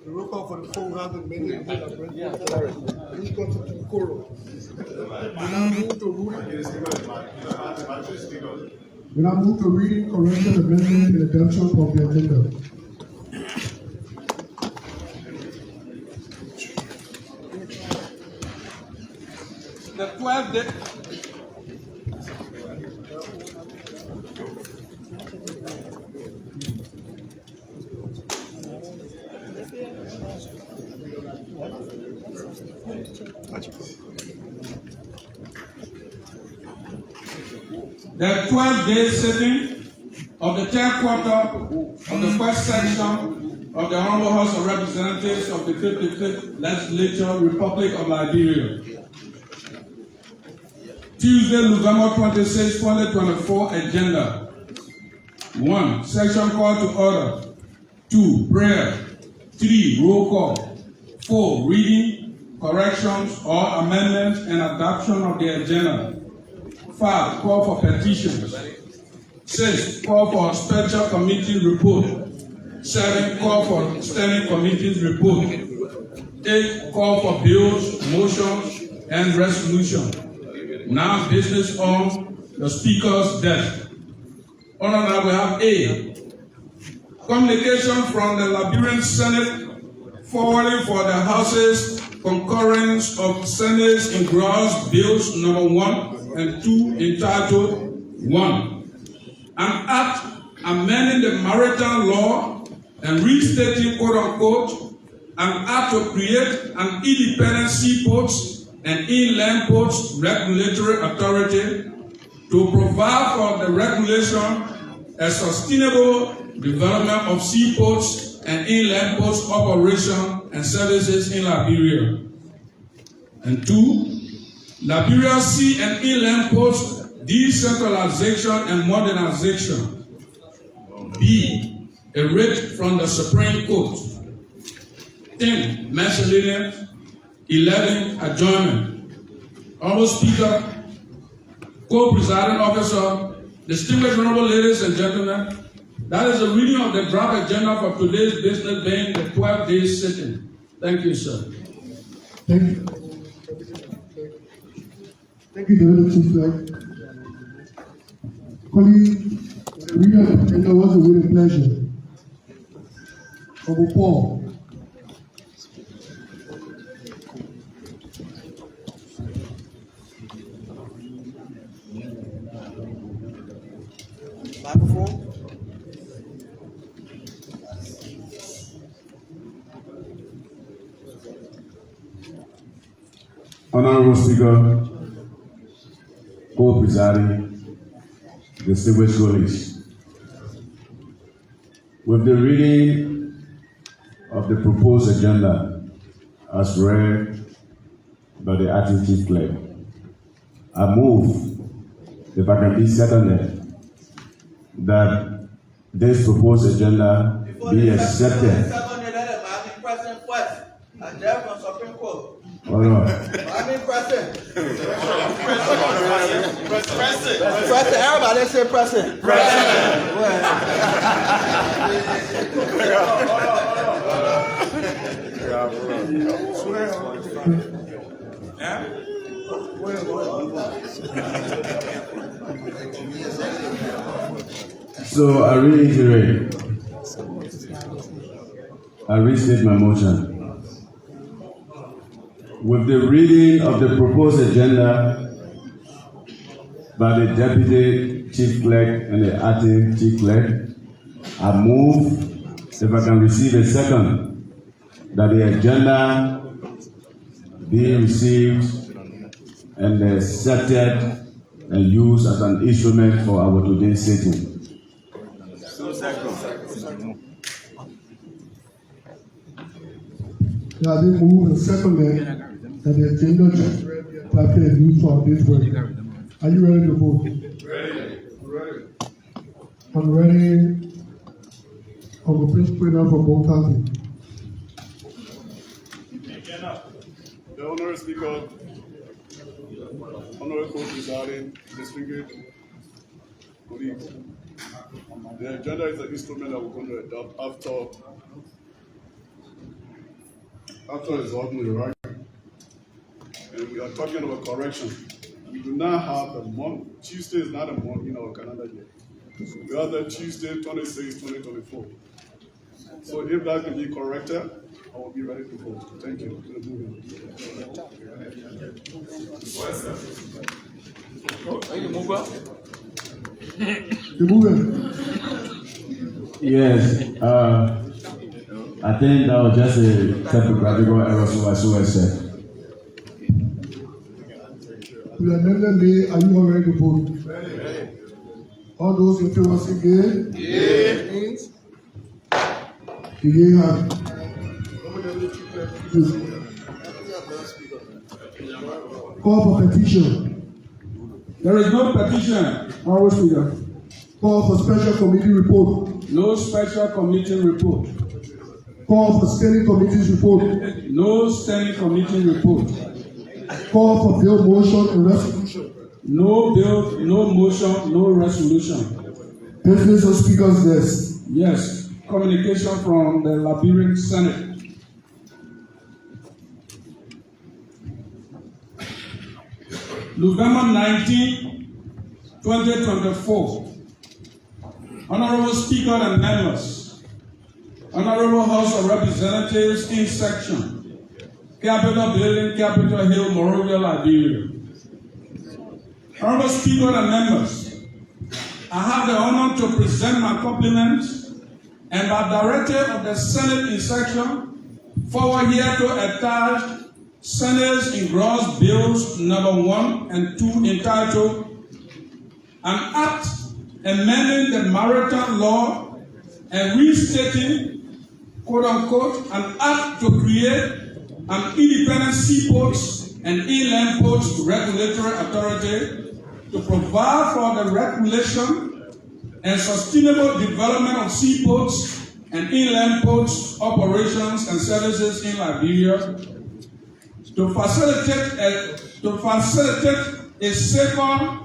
The roll call for the 4. We have the mandate. Please come to the quorum. We now move to ruling. We now move to reading, correction, amendment, and adoption of the agenda. The 12th day. The 12th-day sitting of the third quarter of the first section of the Honorable House of Representatives of the 55th Legislature, Republic of Liberia. Tuesday, November 26, 2024, agenda. 1. Section call to order. 2. Prayer. 3. Roll call. 4. Reading, corrections or amendments and adoption of the agenda. 5. Call for petitions. 6. Call for special committee report. 7. Call for standing committees report. 8. Call for bills, motions, and resolutions. Now business on the Speaker's desk. Honorable, we have A. Communication from the Liberian Senate forwarding for the House's concurrence of Senate's engrossed bills number 1 and 2 entitled 1. An act amending the maritime law and restating quote-unquote an act to create an independent seaports and inland ports regulatory authority to provide for the regulation and sustainable development of seaports and inland ports operation and services in Liberia. And 2, Liberia Sea and Inland Ports Decentralization and Modernization. B. A writ from the Supreme Court. 10. Miscellaneous. 11. Adjournment. Honorable Speaker, Co-Presiding Officer, distinguished honorable ladies and gentlemen, that is the reading of the draft agenda for today's business being the 12-day sitting. Thank you, sir. Thank you. Thank you, Director Chief Flag. Colleague, reader of the agenda was with a pleasure. Honorable Paul. Microphone. Honorable Speaker, Co-Presiding, distinguished colleagues, with the reading of the proposed agenda as read by the acting chief clerk, I move, if I can be certain, that this proposed agenda be accepted. Hold on. President. Everybody say President. So I reiterate, I restate my motion. With the reading of the proposed agenda by the Deputy Chief Clerk and the Acting Chief Clerk, I move, if I can receive a second, that the agenda be received and accepted and used as an instrument for our today's sitting. It has been moved and seconded that the agenda should be adopted and used for this work. Are you ready to vote? Ready. I'm ready. On the principle enough for both parties. The Honorable Speaker, Honorable Co-Presiding, distinguished colleagues, the agenda is an instrument that we're going to adopt after resolving the right. And we are talking about correction. we do not have the month. Tuesday is not a month in our calendar yet. We have the Tuesday 26, 2024. So if that can be corrected, I will be ready to vote. Thank you. Yes, I think that was just a typographical error, so I said. Are you all ready to vote? All those in favor say yea. The yea have. Call for petition. There is no petition. Honorable Speaker. Call for special committee report. No special committee report. Call for standing committee's report. No standing committee report. Call for bill, motion, and resolution. No bill, no motion, no resolution. Business on Speaker's desk. Yes. Communication from the Liberian Senate. November 19, 2024. Honorable Speaker and members, Honorable House of Representatives in section, Capitol Building, Capitol Hill, Monrovia, Liberia. Honorable Speaker and members, I have the honor to present my compliments and by directive of the Senate in section, forward here to attach Senate's engrossed bills number 1 and 2 entitled An Act Amending the Maritime Law and Restating, quote unquote, an act to create an independent seaports and inland ports regulatory authority to provide for the regulation and sustainable development of seaports and inland ports operations and services in Liberia, to facilitate a safer,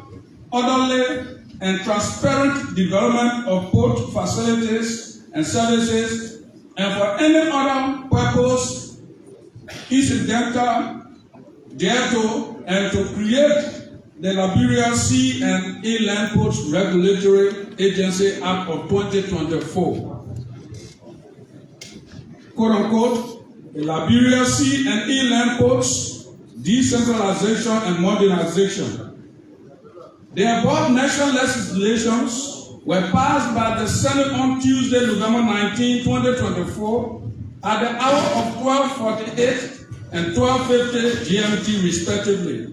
orderly, and transparent development of port facilities and services, and for any other purpose incidental thereto, and to create the Liberia Sea and Inland Ports Regulatory Agency Act of 2024. Quote unquote, the Liberia Sea and Inland Ports Decentralization and Modernization. The above national legislations were passed by the Senate on Tuesday, November 19, 2024, at the hour of 12:48 and 12:50 GMT respectively,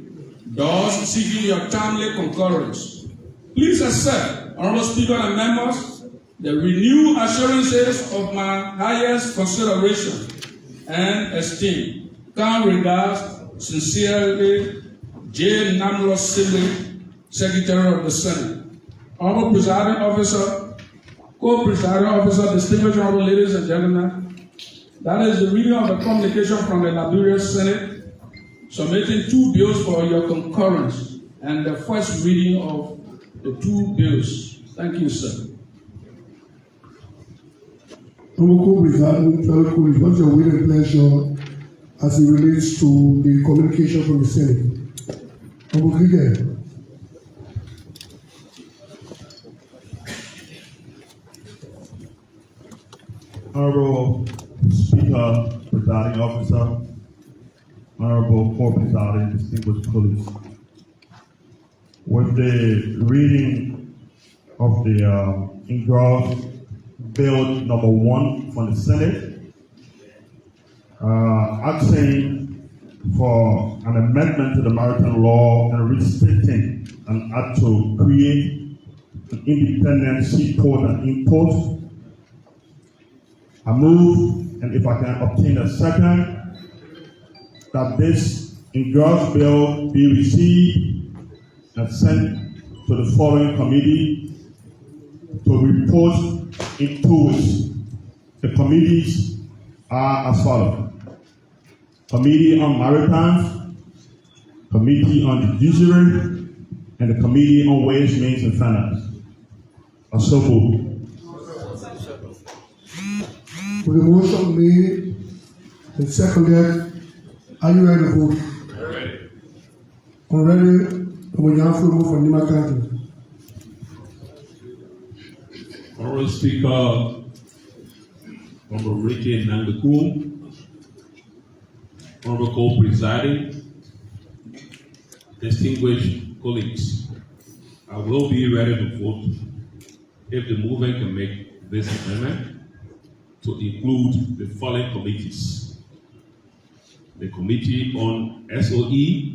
thus seeking your timely concurrence. Please accept, Honorable Speaker and members, the renewed assurances of my highest consideration and esteem. Kind regards, sincerely, J. Namros Sibley, Secretary of the Senate. Honorable Presiding Officer, Co-Presiding Officer, distinguished honorable ladies and gentlemen, that is the reading of the communication from the Liberia Senate, submitting 2 bills for your concurrence, and the first reading of the 2 bills. Thank you, sir. Honorable President, what's your will and pleasure as it relates to the communication from the Senate? Honorable Leader. Honorable Speaker, Presiding Officer, Honorable Co-Presiding, distinguished colleagues. With the reading of the engrossed Bill number 1 from the Senate, asking for an amendment to the maritime law and restating an act to create an independent seaport and import. I move, and if I can obtain a second, that this engrossed bill be received and sent to the following committee to report in 2 weeks. The committees are as follows: Committee on Maritime, Committee on Judiciary, and the Committee on Ways, Means, and Finance. I so move. With the motion made and seconded, are you ready to vote? Ready. Already, Honorable Speaker, Honorable Ricky Nangakum, Honorable Co-Presiding, distinguished colleagues, I will be ready to vote if the movement can make this amendment to include the following committees: the Committee on SOE,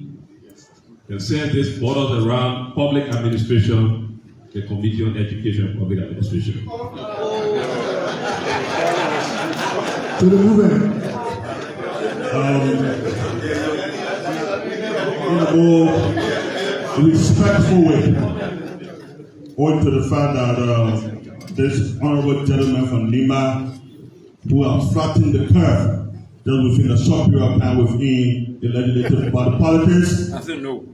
concerns this borders around public administration, the Committee on Education and Public Administration. To the movement. In a more respectful way, owing to the fact that this honorable gentleman from Lima, who are flattening the curve just within a short period of time within the legislative body politics. I said no.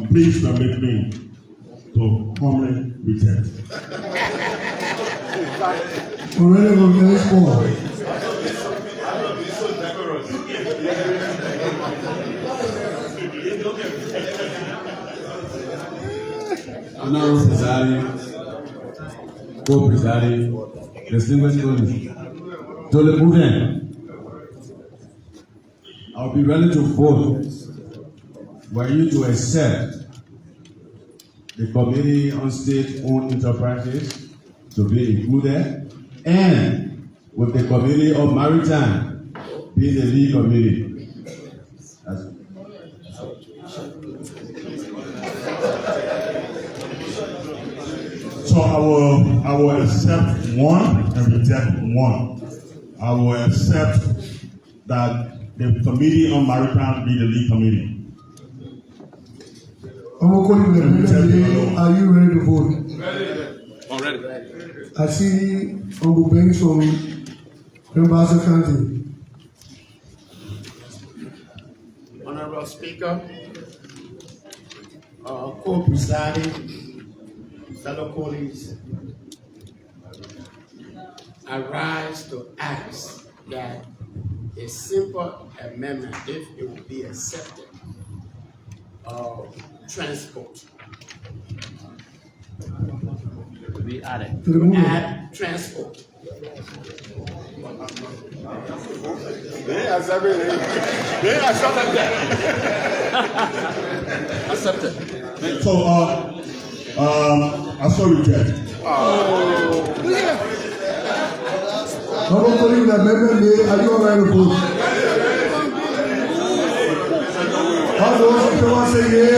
Please permit me to humbly reject. Honorable Presiding, Co-Presiding, distinguished colleagues, to the movement, I'll be ready to vote were you to accept the Committee on State-Owned Enterprises to be included, and with the Committee of Maritime being the lead committee. So I will accept one and reject one. I will accept that the Committee on Maritime be the lead committee. Are you ready to vote? Already. I see Uncle Banks from Karbah County. Honorable Speaker, co-presiding, fellow colleagues, I rise to ask that a simple amendment, if it will be accepted, transport. We added. Add transport. They accepted that. Accepted. So I saw reject. Are you all right to vote? All those in favor say yea.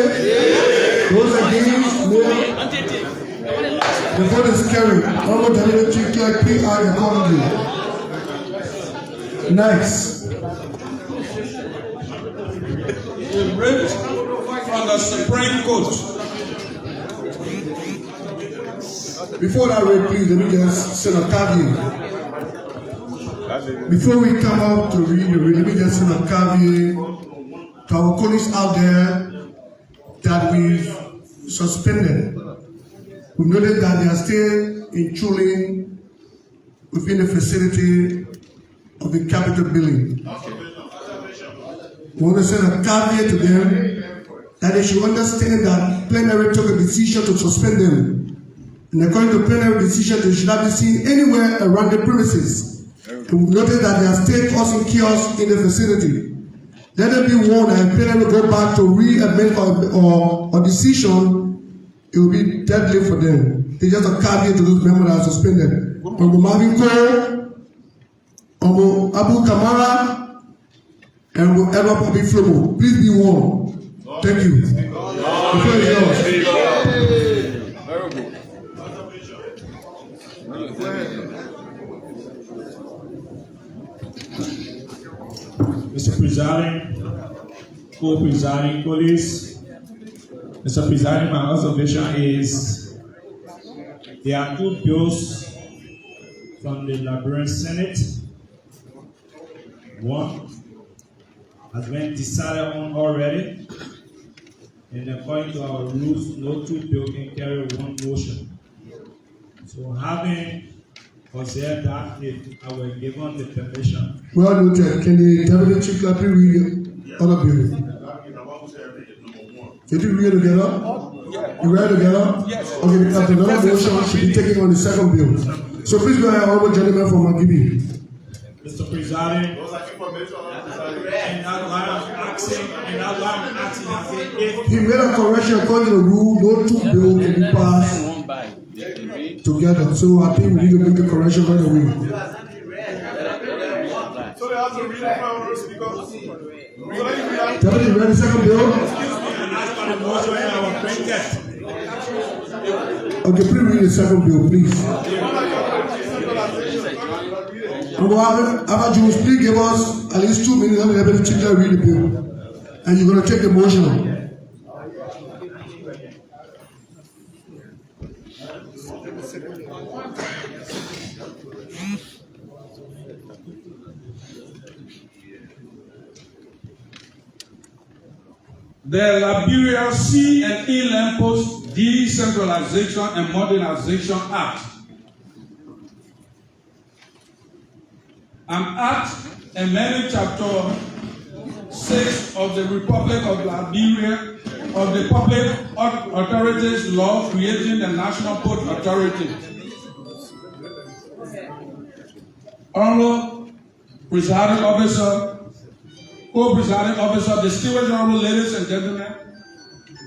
Those against, nay. The vote is carried. Honorable Deputy Chief Clerk, PI accordingly. Next. A writ from the Supreme Court. Before that read, please, let me just send a caveat. Before we come out to read the read, let me just send a caveat to our colleagues out there that we've suspended. We've noted that they are still enrolling within the facility of the Capitol building. We want to send a caveat to them that they should understand that plenary took a decision to suspend them. And according to plenary decision, they should not be seen anywhere around the premises. And we noted that they are still causing chaos in the facility. Let them be warned, and plenary will go back to re-amend or decision. It will be deadly for them. It's just a caveat to those members that are suspended. Omo Mavinko, Omo Abu Kamara, and Omo Edward Papi Flomo. Please be warned. Thank you. The floor is yours. Mr. Presiding, co-presiding colleagues, Mr. Presiding, my observation is there are two bills from the Liberian Senate. One has been decided on already, and according to our rules, no two bills can carry one motion. So having observed that, if I were given the permission. Well noted. Can the Deputy Chief Clerk read the other bill? Did you read together? You read together? Yes. Okay, because another motion should be taken on the second bill. So please go ahead, honorable gentleman from Magibi. Mr. Presiding, in that line of action, He made a correction according to the rule, no two bills can be passed together. So I think we need to make a correction right away. So they have to read it first because. Deputy, you read the second bill? Okay, please read the second bill, please. Abba Jews, please give us at least 2 minutes and let the teacher read the bill. And you're going to take the motion. The Liberia C and E Land Post Decentralization and Modernization Act. An act amending Chapter 6 of the Republic of Liberia of the Public Authorities Law creating the National Port Authority. Honorable Presiding Officer, Co-Presiding Officer, distinguished honorable ladies and gentlemen,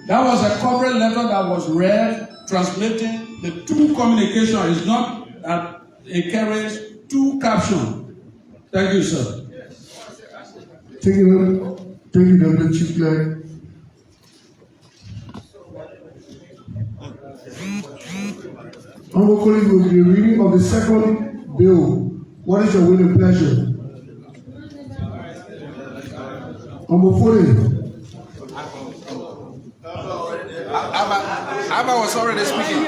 that was a cover letter that was read, translating the two communications. It's not that it carries two captions. Thank you, sir. Thank you, Deputy Chief Clerk. Honorable colleagues, will be reading of the second bill. What is your will and pleasure? Honorable Foley. Abba was already speaking.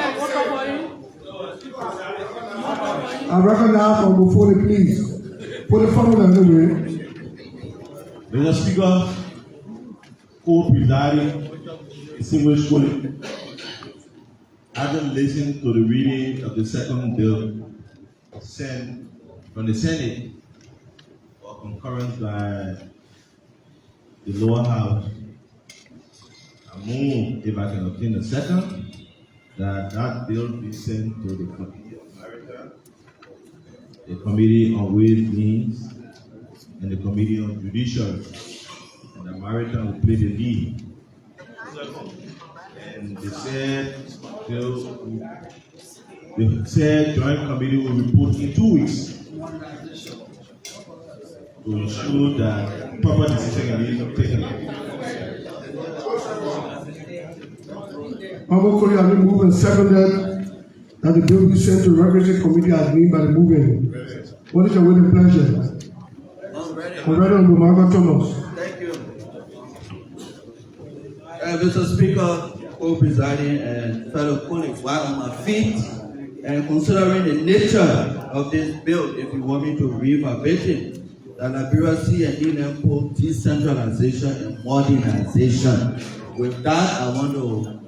I recognize Honorable Foley, please. Put the phone on the way. Mr. Speaker, co-presiding, distinguished colleagues, having listened to the reading of the second bill sent from the Senate for concurrence by the lower house, I move, if I can obtain a second, that bill be sent to the Committee of Maritime, the Committee on Ways and Means, and the Committee on Judiciary. And the Maritime will play the lead. And they said joint committee will report in 2 weeks to ensure that proper decision can be taken. Honorable colleague, have been moved and seconded that the bill be sent to the requisite committee as named by the movement. What is your will and pleasure? Honorable Margaret Thomas. Thank you. Mr. Speaker, co-presiding and fellow colleagues, while on my feet, and considering the nature of this bill, if you want me to read verbatim, the Liberia C and E Land Post Decentralization and Modernization. With that, I want to,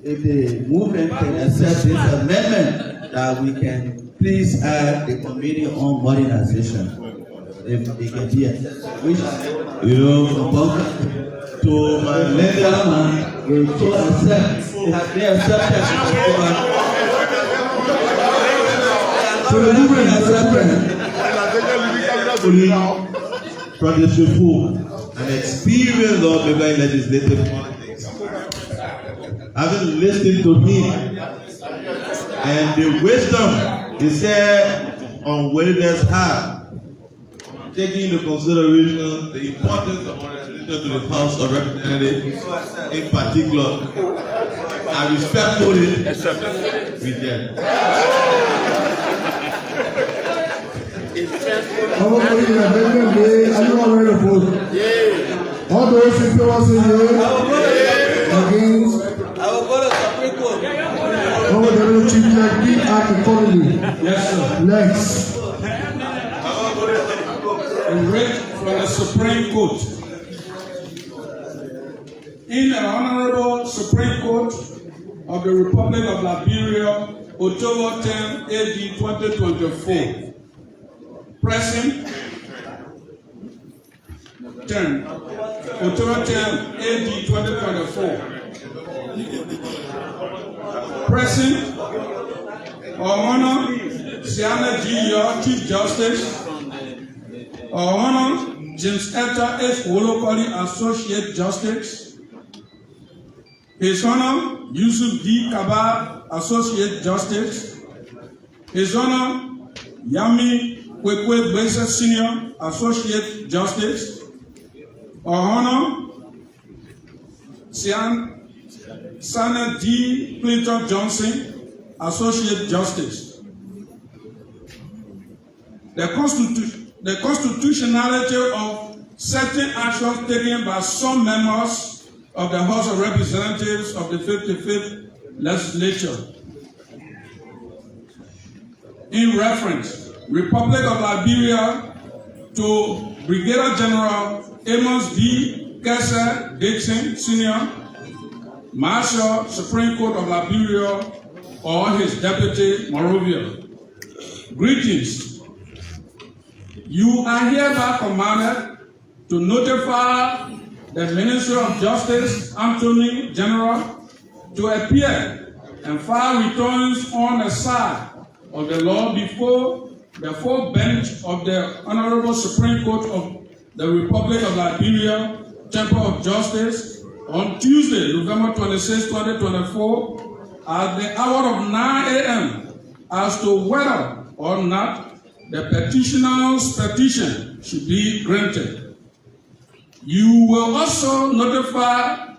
if the movement can accept this amendment, that we can please add the Committee on Modernization. If they can be accepted. You know, to my legal man, will to accept, it has been accepted. So the movement is from the Shufu, an experienced lawmaker in legislative politics. Having listened to him and the wisdom he said on Wilderness High, taking into consideration the importance of modernization to the House of Representatives in particular, I respectfully reject. Honorable colleague, the amendment made. Are you all ready to vote? All those in favor say yea. Against? I will go to the Supreme Court. Honorable Deputy Chief Clerk, please act accordingly. Yes, sir. Next. A writ from the Supreme Court. In the Honorable Supreme Court of the Republic of Liberia, October 10, AD 2024. Present 10, October 10, AD 2024. Present, Our Honor, Siana G. Yor, Chief Justice. Our Honor, James Etta H. Wolokoli, Associate Justice. His Honor, Yusuf D. Karbah, Associate Justice. His Honor, Yami Kwekwe Blesa Senior, Associate Justice. Our Honor, Sana D. Clinton Johnson, Associate Justice. The constitutionality of certain actions taken by some members of the House of Representatives of the 55th Legislature. In reference, Republic of Liberia to Brigadier General Amos D. Kessa Dixon, Senior, Marshal, Supreme Court of Liberia, or his Deputy Monrovia. Greetings. You are hereby commanded to notify the Minister of Justice, Attorney General, to appear and file returns on the side of the law before the full bench of the Honorable Supreme Court of the Republic of Liberia, Chamber of Justice, on Tuesday, November 26, 2024, at the hour of 9 a.m. as to whether or not the petitioner's petition should be granted. You will also notify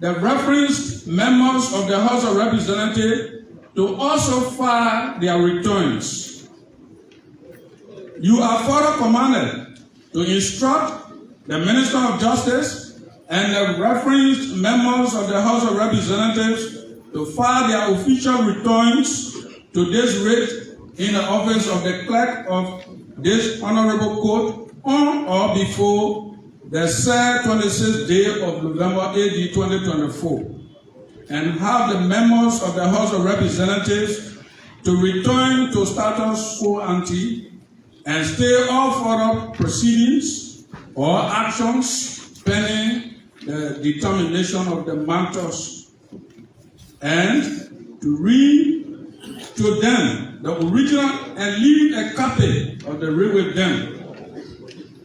the referenced members of the House of Representatives to also file their returns. You are further commanded to instruct the Minister of Justice and the referenced members of the House of Representatives to file their official returns to this rate in the office of the clerk of this honorable court on or before the said 26th day of November AD 2024, and have the members of the House of Representatives to return to status quo ante and stay all further proceedings or actions pending the determination of the matters, and to read to them the original and leave a copy of the read with them.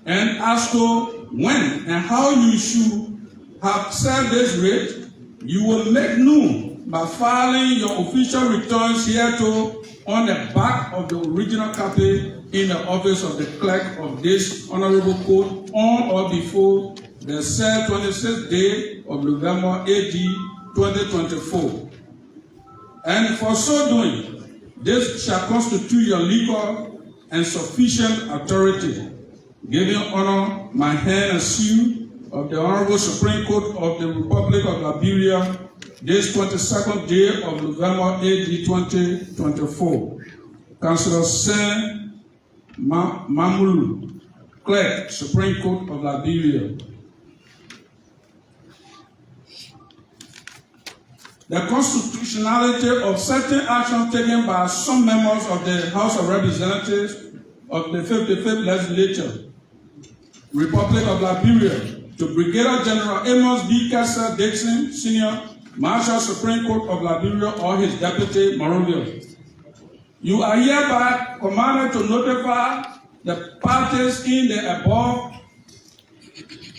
And as to when and how you should have served this rate, you will make known by filing your official returns hereto on the back of the original copy in the office of the clerk of this honorable court on or before the said 26th day of November AD 2024. And for so doing, this shall constitute your legal and sufficient authority, giving honor my hand and seal of the Honorable Supreme Court of the Republic of Liberia, this 22nd day of November AD 2024. Councillor Sen Mamulu, Clerk, Supreme Court of Liberia. The constitutionality of certain actions taken by some members of the House of Representatives of the 55th Legislature, Republic of Liberia, to Brigadier General Amos B. Kessa Dixon, Senior, Marshal, Supreme Court of Liberia, or his Deputy Monrovia. You are hereby commanded to notify the parties in the above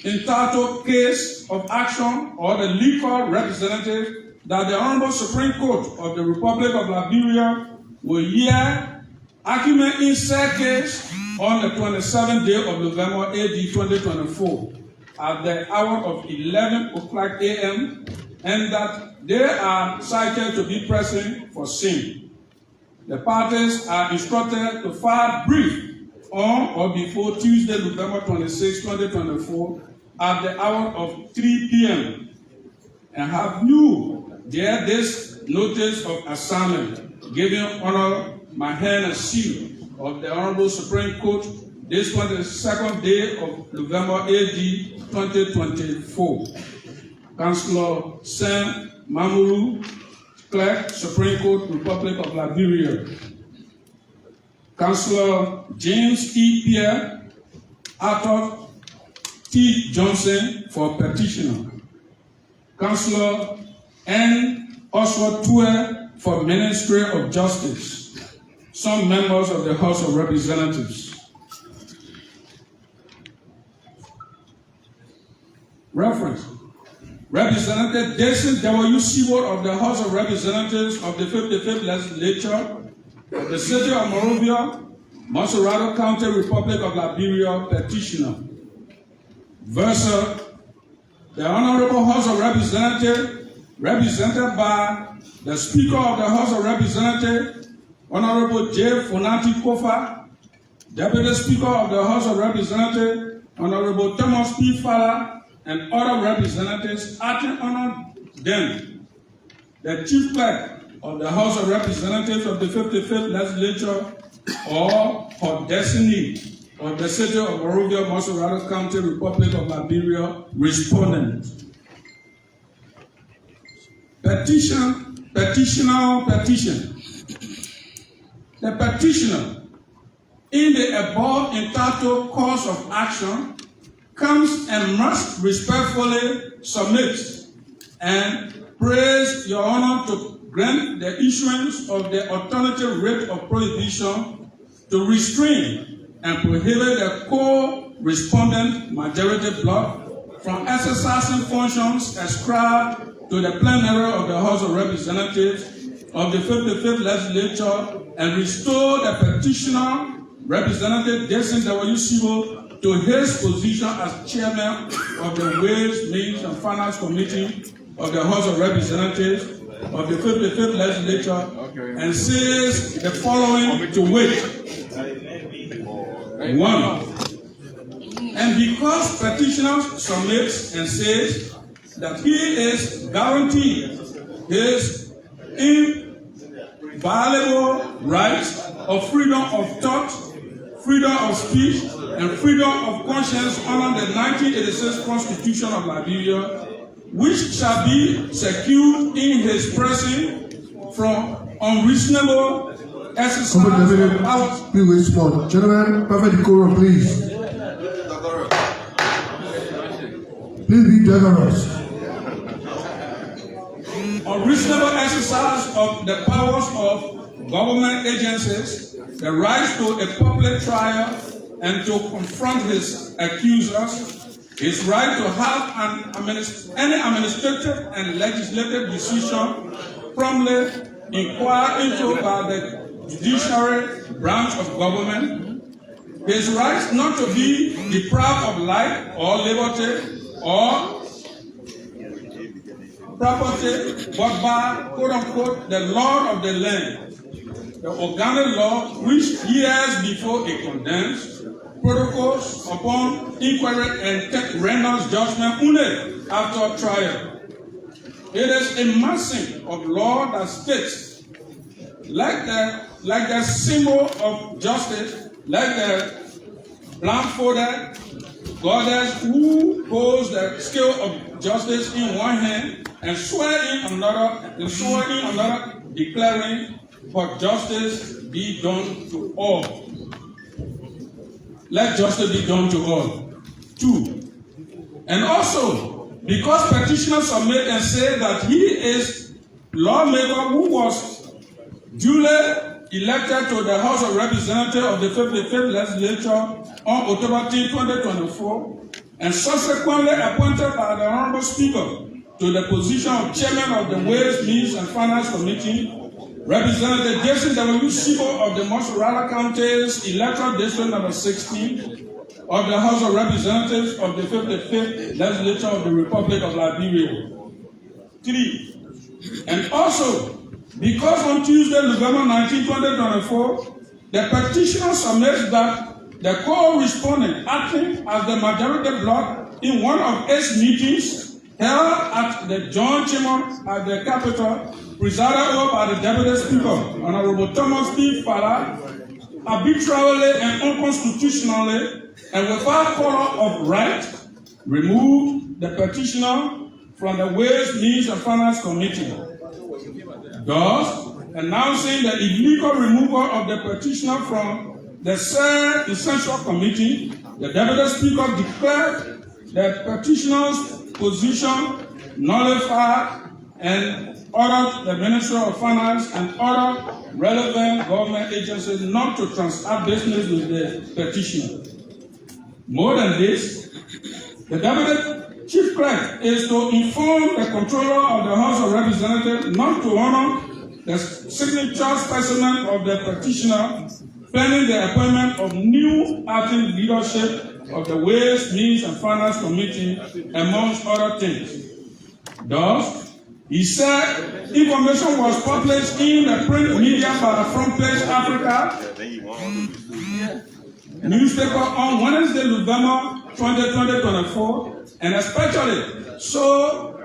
entitled case of action or the legal representative that the Honorable Supreme Court of the Republic of Liberia will hear argument in said case on the 27th day of November AD 2024 at the hour of 11 o'clock a.m. and that they are cited to be present for same. The parties are instructed to file brief on or before Tuesday, November 26, 2024 at the hour of 3 p.m. and have new this notice of assignment, giving honor my hand and seal of the Honorable Supreme Court this 22nd day of November AD 2024. Councillor Sen Mamulu, Clerk, Supreme Court, Republic of Liberia. Councillor James E. Pierre, Arthur, T. Johnson for petitioner. Councillor N. Oswald Tue for Ministry of Justice. Some members of the House of Representatives. Reference. Representative Jason W. Seward of the House of Representatives of the 55th Legislature of the City of Monrovia, Montserrat County, Republic of Liberia, petitioner. Versa, the Honorable House of Representatives, represented by the Speaker of the House of Representatives, Honorable J. Funati Kofa, Deputy Speaker of the House of Representatives, Honorable Thomas P. Fala, and other representatives acting under them. The Chief Clerk of the House of Representatives of the 55th Legislature or her designee of the City of Monrovia, Montserrat County, Republic of Liberia, respondent. Petition. The petitioner, in the above entitled course of action, comes and must respectfully submit and prays Your Honor to grant the issuance of the alternative writ of prohibition to restrain and prohibit the co-respondent majority bloc from exercising functions ascribed to the plenary of the House of Representatives of the 55th Legislature and restore the petitioner, Representative Jason W. Seward, to his position as chairman of the Ways, Means and Finance Committee of the House of Representatives of the 55th Legislature, and says the following to wit. 1. And because petitioner submits and says that he is guaranteed his inviolable rights of freedom of thought, freedom of speech, and freedom of conscience under the 1986 Constitution of Liberia, which shall be secured in his person from unreasonable exercise of power. Please wait small. Gentlemen, perfect decorum, please. Please be decorous. Unreasonable exercise of the powers of government agencies, the right to a public trial and to confront his accusers, his right to have any administrative and legislative decision promptly inquired into by the judiciary branch of government, his right not to be deprived of life or liberty or property, but by, quote-unquote, the law of the land, the organic law which years before it condemns, protocols upon inquiry and renders judgment only after trial. It is a maxim of law that states, like the symbol of justice, like the blindfolded goddess who holds the scale of justice in one hand and swear in another, declaring, "For justice be done to all." Let justice be done to all. 2. And also, because petitioners submit and say that he is lawmaker who was duly elected to the House of Representatives of the 55th Legislature on October 10, 2024, and subsequently appointed by the Honorable Speaker to the position of Chairman of the Ways, Means and Finance Committee, Representative Jason W. Seward of the Montserrat County's Electoral District number 16 of the House of Representatives of the 55th Legislature of the Republic of Liberia. 3. And also, because on Tuesday, November 19, 2024, the petitioner submits that the co-respondent acting as the majority bloc in one of its meetings held at the John Chamber at the Capitol, presided over by the Deputy Speaker, Honorable Thomas P. Fala, arbitrarily and unconstitutionally and without color of right, removed the petitioner from the Ways, Means and Finance Committee, thus announcing the illegal removal of the petitioner from the said essential committee. The Deputy Speaker declared the petitioner's position nullified and ordered the Ministry of Finance and other relevant government agencies not to transact business with the petitioner. More than this, the Deputy Chief Clerk is to inform the Controller of the House of Representatives not to honor the signature specimen of the petitioner pending the appointment of new acting leadership of the Ways, Means and Finance Committee, amongst other things. Thus, he said information was published in the print media by Front Page Africa newspaper on Wednesday, November 2024, and especially so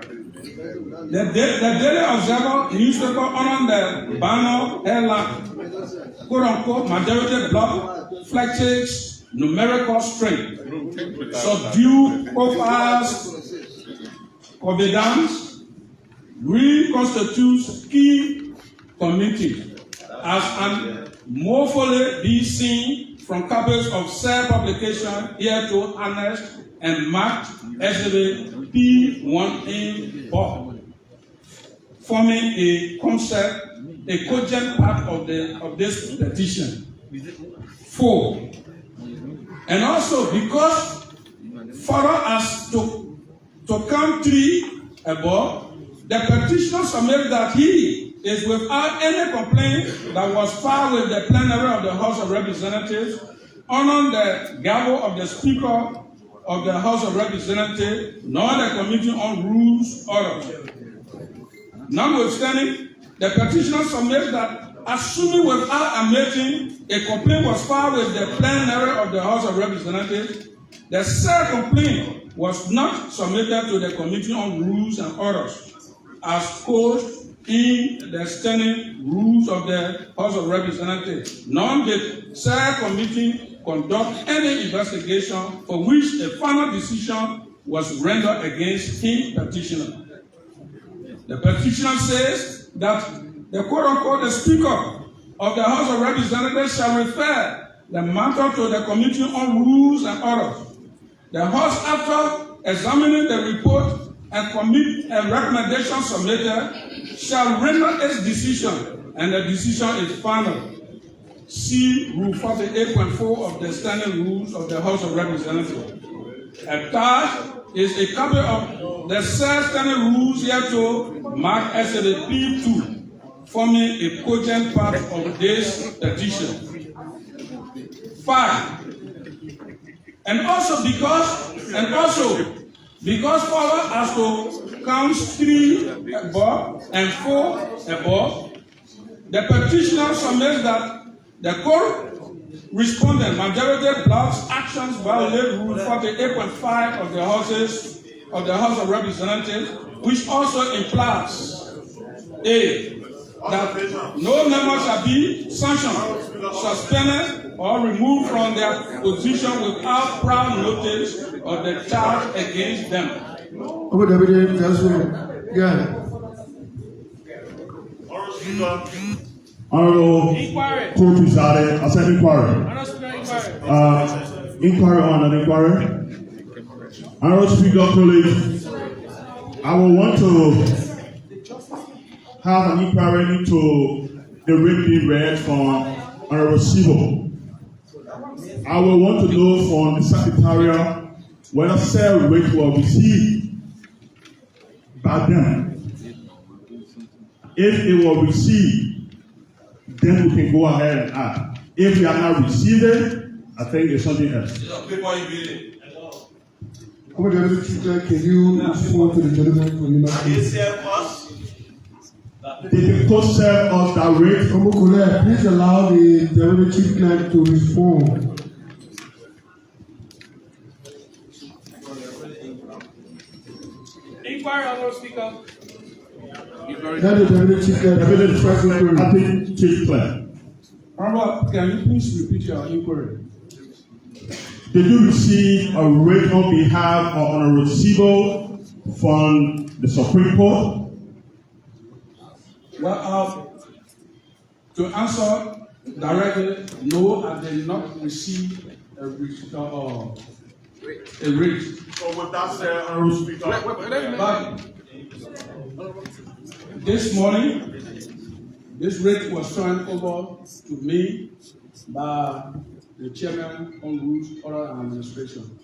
the Daily Observer newspaper on the banner headline, quote-unquote, majority block, flexes, numerical strength, subdue profiles, evidence, reconstitutes key committee as an more fully be seen from copies of said publication here to annexed and marked Exhibit P1A board, forming a concept, a cogent part of this petition. 4. And also because further as to count 3 above, the petitioner submitted that he is without any complaint that was filed with the plenary of the House of Representatives honoring the gavel of the Speaker of the House of Representatives, nor the Committee on Rules Order. Notwithstanding, the petitioner submits that assuming without admitting a complaint was filed with the plenary of the House of Representatives, the said complaint was not submitted to the Committee on Rules and Orders as posed in the standing rules of the House of Representatives, nor did said committee conduct any investigation for which a final decision was rendered against him petitioner. The petitioner says that the quote-unquote the Speaker of the House of Representatives shall refer the matter to the Committee on Rules and Orders. The House, after examining the report and commit a recommendation submitted, shall render its decision, and the decision is final. See Rule 48.4 of the Standing Rules of the House of Representatives. Attached is a copy of the said Standing Rules hereto marked as a P2, forming a cogent part of this petition. 5. And also because further as to counts 3 above and 4 above, the petitioner submits that the correspondent majority blocks actions violate Rule 48.5 of the House of Representatives, which also implies A, that no member shall be sanctioned, suspended, or removed from their position without prior notice of the charge against them. Honorable Co-Presiding, I said inquiry. Inquiry on an inquiry. Honorable Speaker, colleagues, I will want to have an inquiry into the rate being read from Honorable Sibo. I will want to know from the Secretariat whether said rate will received by them. If it will receive, then we can go ahead and act. If we are not receiving, I think it's something else. Can you respond to the gentleman from the They can serve us that rate. Please allow the Deputy Chief Clerk to respond. Inquiry, Honorable Speaker. Chief Clerk. Honorable, can you please repeat your inquiry? Did you receive a rate on behalf of Honorable Sibo from the Supreme Court? Well, to answer directly, no, I did not receive a A rate. So with that said, Honorable Speaker. But this morning, this rate was turned over to me by the chairman on rules, order, and administration.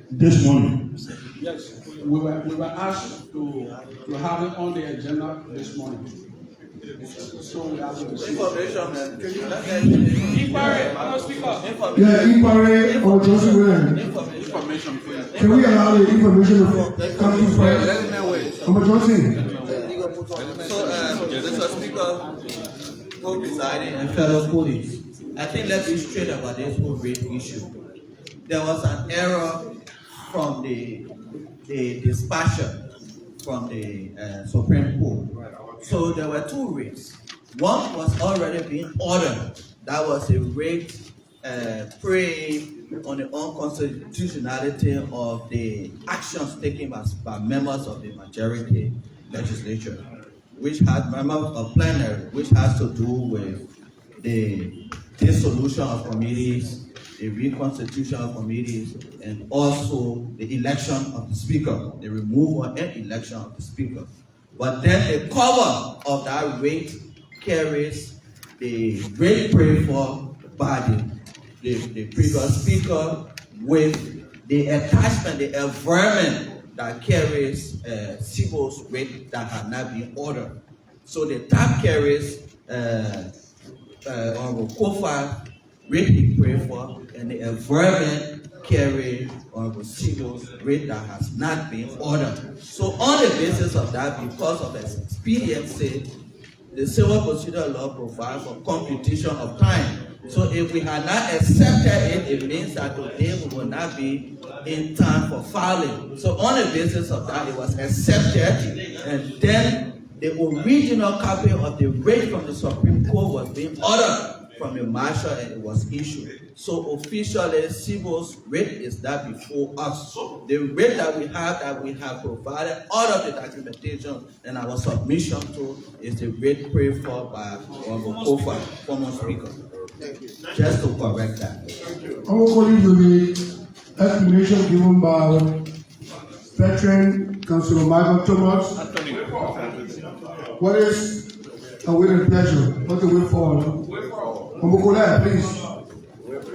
This morning. Yes, we were asked to have it on the agenda this morning. So we have information, man. Yeah, Lpr or Johnson William. Information. Can we allow the information to come to first? Johnson. So, Mr. Speaker, co-presiding and fellow colleagues, I think let's be straight about this whole rate issue. There was an error from the dispatcher from the Supreme Court. So there were two rates. One was already being ordered. That was a rate preying on the unconstitutionality of the actions taken by members of the majority legislature, which had members of plenary, which has to do with the dissolution of committees, the reconstitution of committees, and also the election of the speaker, the removal and election of the speaker. But then the cover of that rate carries the rate prayed for by the previous speaker with the attachment, the environment that carries Sibo's rate that had not been ordered. So the tab carries Honorable Kofa rate he prayed for, and the environment carries Honorable Sibo's rate that has not been ordered. So on the basis of that, because of expediency, the civil procedure law provides for computation of time. So if we had not accepted it, it means that today we will not be in time for filing. So on the basis of that, it was accepted, and then the original copy of the rate from the Supreme Court was being ordered from the marshal, and it was issued. So officially, Sibo's rate is that before us. The rate that we have provided all of the documentation and our submission to is the rate prayed for by Honorable Kofa, former speaker. Just to correct that. According to the explanation given by veteran Councilor Michael Thomas, what is a win and pleasure? What the way forward? Omukule, please.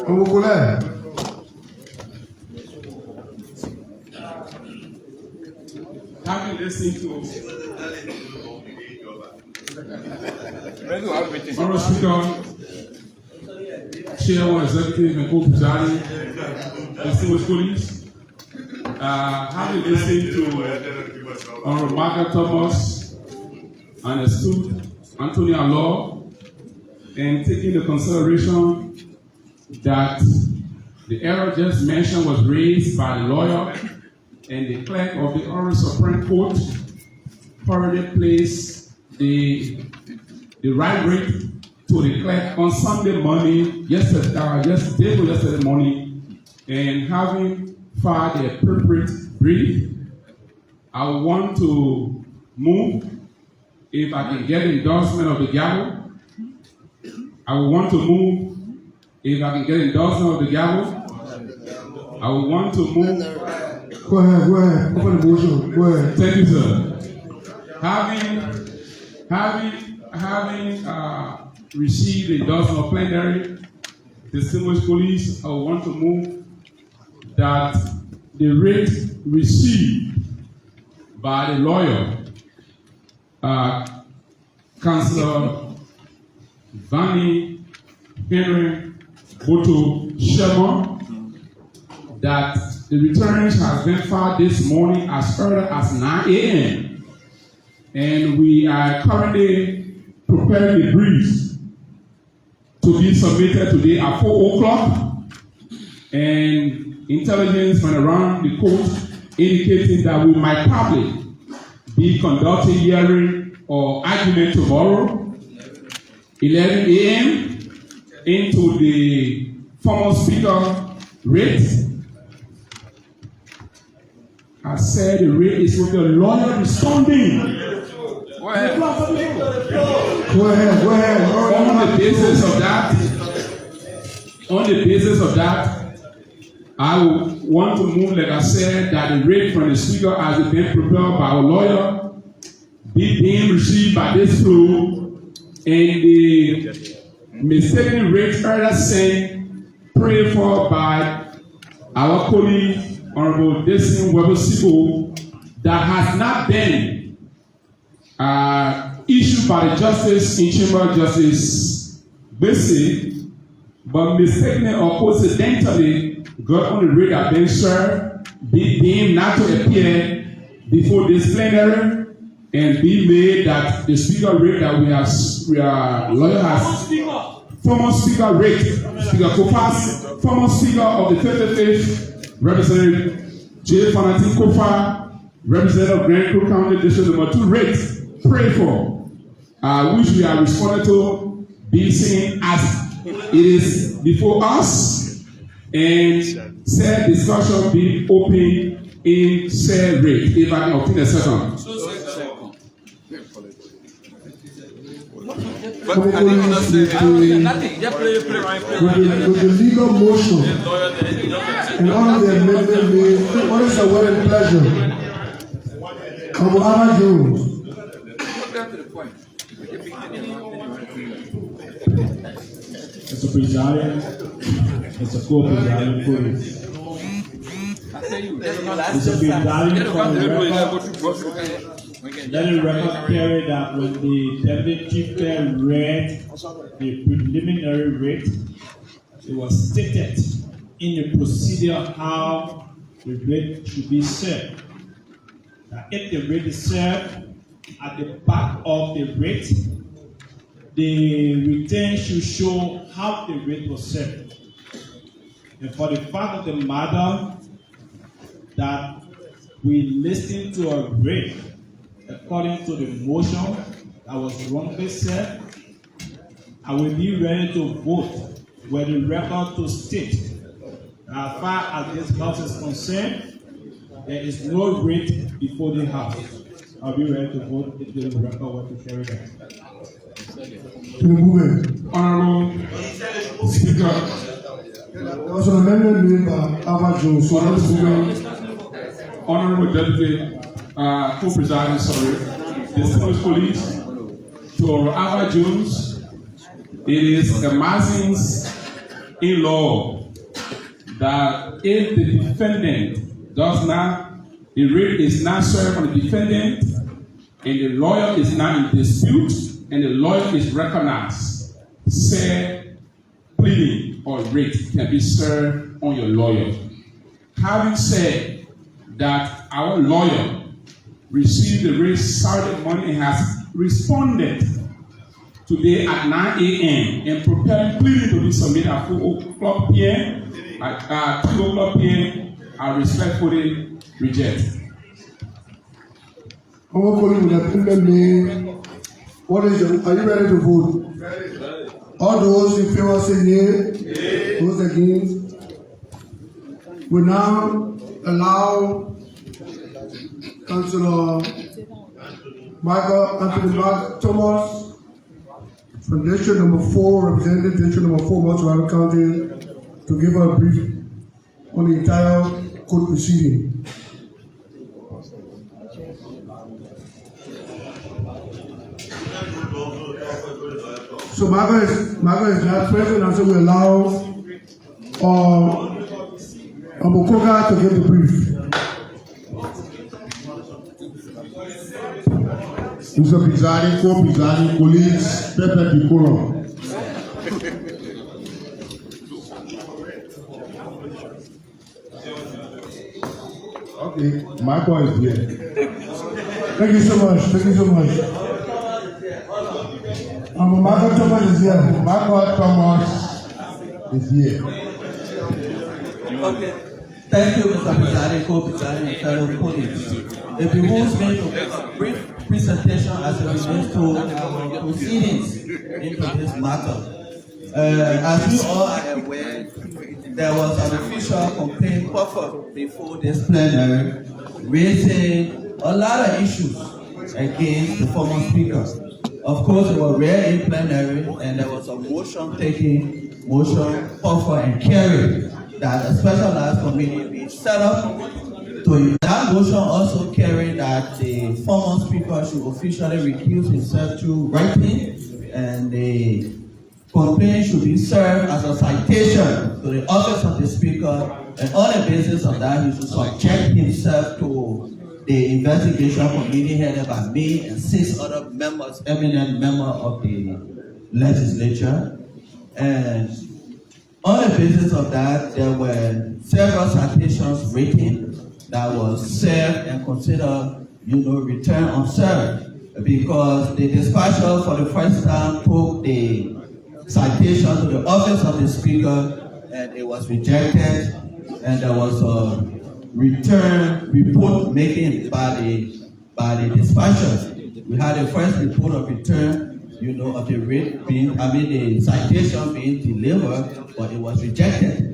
Omukule. Having listened to Honorable Speaker, Chair One Executive and Co-Presiding, distinguished colleagues, having listened to Honorable Michael Thomas and astute Anthony Law, and taking the consideration that the error just mentioned was raised by the lawyer and the clerk of the Honorable Supreme Court already placed the right rate to the clerk on Sunday morning, yesterday morning, and having filed the appropriate brief, I want to move, if I can get endorsement of the gavel. I will want to move, if I can get endorsement of the gavel. I will want to move. Go ahead. Open the motion. Go ahead. Thank you, sir. Having received the endorsement of plenary, distinguished colleagues, I will want to move that the rate received by the lawyer, Councillor Vani Henry Boto Shema, that the returns has been filed this morning as early as 9 a.m. and we are currently preparing the briefs to be submitted today at 4 o'clock, and intelligence went around the court indicating that we might probably be conducting hearing or argument tomorrow, 11 a.m. into the former speaker rate. I said the rate is with the lawyer responding. Go ahead. On the basis of that, I want to move, like I said, that the rate from the speaker has been prepared by our lawyer be being received by this floor, and the mistaken rate earlier sent, prayed for by our colleague, Honorable Destin Weber-Sibo, that has not been issued by the Justice in Chamber, Justice Bessie, but mistakenly or coincidentally got on the rate that been served, be deemed not to appear before this plenary, and be made that the speaker rate that lawyer has, former speaker rate, Speaker Kofa's, former speaker of the 55th, Representative J. Fanatin Kofa, Representative Grand Crook County District Number 2 rate, pray for, which we are responding to, be seen as it is before us, and said discussion be open in said rate. If I can obtain a second. With the legal motion and all of the amendment made, what is the word and pleasure? Karbah Jones. Mr. Presiding, Mr. Co-Presiding, please. Mr. Presiding, for the record, let the record carry that when the Deputy Chief Clerk read the preliminary rate, it was stated in the procedure how the rate should be served. That if the rate is served at the back of the rate, the return should show how the rate was served. And for the fact of the matter that we listened to a rate according to the motion that was wrongly said, I will be ready to vote with the record to state that as far as this house is concerned, there is no rate before the house. I'll be ready to vote if the record were to carry that. Honorable Speaker, there was an amendment made by Karbah Jones. So let's move. Honorable Deputy Co-Presiding, distinguished colleagues, to Karbah Jones, it is a Martin's in law that if the defendant does not, the rate is not served on the defendant, and the lawyer is not in dispute, and the lawyer is recognized, said pleading or rate can be served on your lawyer. Having said that our lawyer received the rate Saturday morning and has responded today at 9 a.m. and preparing pleading to be submitted at 4 o'clock p.m. At 2 o'clock p.m. I respectfully reject. What is your, are you ready to vote? All those in favor say yea. Those against. We now allow Councillor Anthony Thomas from District Number 4, representing District Number 4, Montreal County, to give a brief on the entire court proceeding. So Margaret is not present, and so we allow Amokoga to give the brief. Mr. Presiding, co-presiding, colleagues, Pepe Decorum. Okay, Michael is here. Thank you so much. Thank you so much. Michael Thomas is here. Michael Thomas is here. Okay. Thank you, Mr. Presiding, co-presiding, and fellow colleagues. It behooves me to make a brief presentation as it relates to proceedings into this matter. As you all are aware, there was an official complaint offered before this plenary raising a lot of issues against the former speaker. Of course, it was read in plenary, and there was a motion taken, motion offered and carried. that a specialized committee be set up to that motion also carrying that the former speaker should officially recuse himself through writing, and the complaint should be served as a citation to the office of the speaker, and on the basis of that, he should subject himself to the investigation committee headed by me and 6 other members, eminent members of the legislature. And on the basis of that, there were several citations written that was served and considered, return unserved, because the dispatcher for the first time took the citation to the office of the speaker and it was rejected, and there was a return report making by the dispatcher. We had a first report of return, of the rate the citation being delivered, but it was rejected.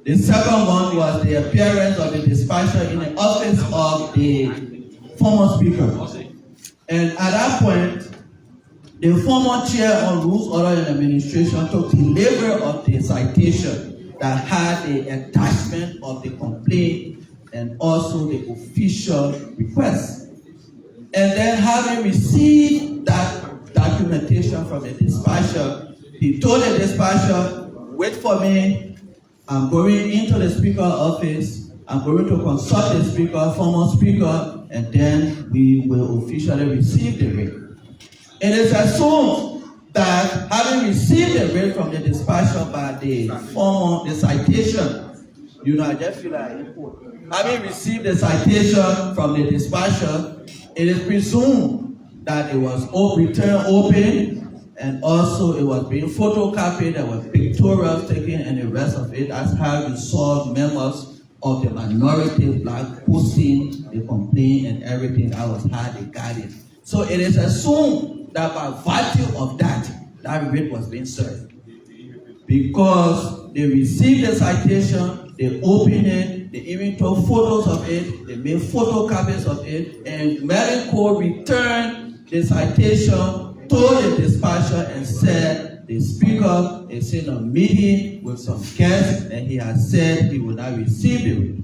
The second one was the appearance of the dispatcher in the office of the former speaker. And at that point, the former chair on Rules, Order and Administration took delivery of the citation that had the attachment of the complaint and also the official request. And then having received that documentation from the dispatcher, he told the dispatcher, wait for me, I'm going into the speaker's office, I'm going to consult the speaker, former speaker, and then we will officially receive the rate. It is assumed that having received the rate from the dispatcher by the citation, I just feel like having received the citation from the dispatcher, it is presumed that it was returned open, and also it was being photocopied, there were pictorials taken and the rest of it. That's how you saw members of the minority black posting the complaint and everything that was how they got it. So it is assumed that by virtue of that rate was being served. Because they received the citation, they opened it, they even took photos of it, they made photocopies of it, and Medical returned the citation to the dispatcher and said the speaker is in a meeting with some guests and he has said he will not receive it.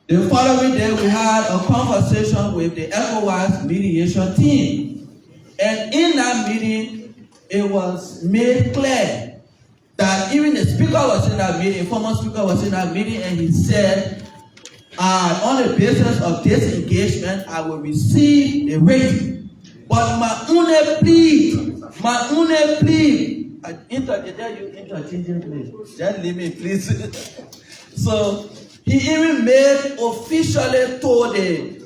The following day, we had a conversation with the ECOWAS mediation team. And in that meeting, it was made clear that even the speaker was in that meeting, former speaker was in that meeting, and he said, on the basis of this engagement, I will receive the rate. But my only plea, just leave me, please. So he even made officially told the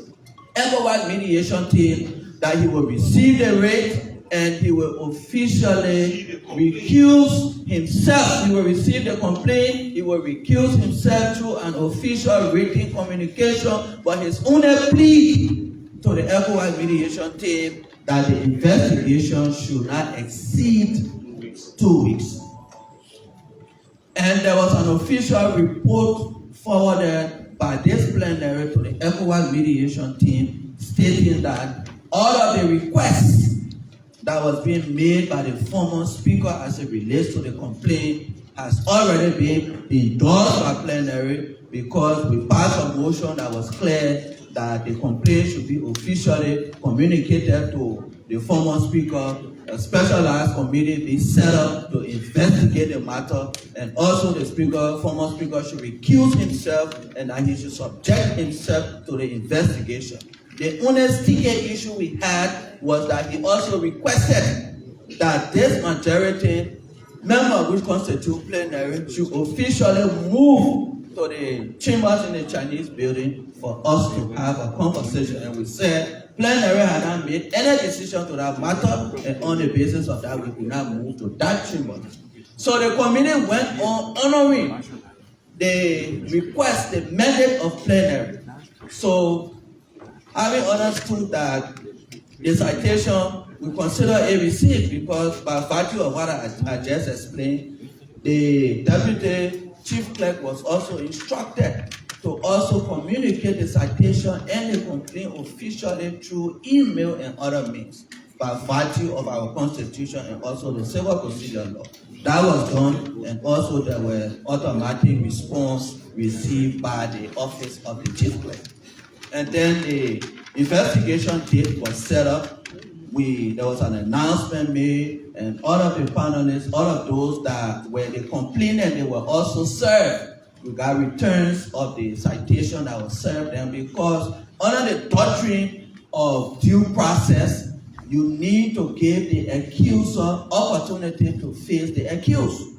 ECOWAS mediation team that he will receive the rate and he will officially recuse himself. He will receive the complaint, he will recuse himself through an official written communication, but his only plea to the ECOWAS mediation team that the investigation should not exceed 2 weeks. And there was an official report forwarded by this plenary to the ECOWAS mediation team stating that all of the requests that was being made by the former speaker as it relates to the complaint has already been endorsed by plenary, because we passed a motion that was clear that the complaint should be officially communicated to the former speaker, a specialized committee be set up to investigate the matter, and also the former speaker should recuse himself and that he should subject himself to the investigation. The only sticky issue we had was that he also requested that this majority member which constitute plenary should officially move to the chambers in the Chinese building for us to have a conversation. And we said plenary had not made any decision to that matter, and on the basis of that, we could not move to that chamber. So the committee went on honoring the request, the mandate of plenary. So having understood that the citation, we consider a receipt, because by virtue of what I just explained, the deputy chief clerk was also instructed to also communicate the citation and the complaint officially through email and other means. by virtue of our constitution and also the civil procedure law. That was done, and also there were automatic response received by the office of the chief clerk. And then the investigation date was set up. There was an announcement made, and all of the panelists, all of those that were the complainant, they were also served. We got returns of the citation that was served them, because under the doctrine of due process, you need to give the accuser opportunity to face the accused.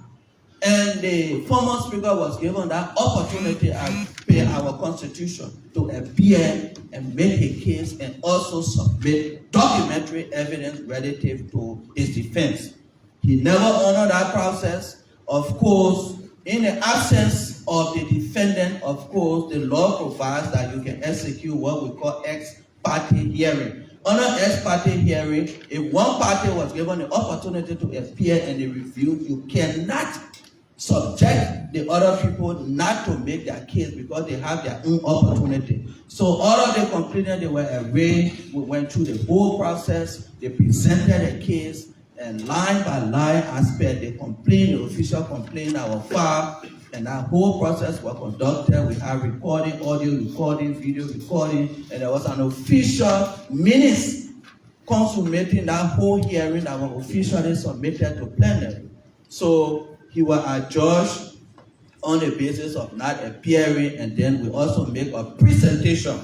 And the former speaker was given that opportunity as per our constitution to appear and make a case and also submit documentary evidence relative to his defense. He never honored that process. Of course, in the absence of the defendant, of course, the law provides that you can execute what we call ex parte hearing. Under ex parte hearing, if one party was given the opportunity to appear and they refused, you cannot subject the other people not to make their case because they have their own opportunity. So all of the complainants, they were arraigned. We went through the whole process. They presented a case, and line by line, as per the complaint, the official complaint that was filed, and that whole process was conducted. We had recording, audio recording, video recording, and there was an official minutes consummating that whole hearing that was officially submitted to plenary. So he was adjudged on the basis of not appearing, and then we also make a presentation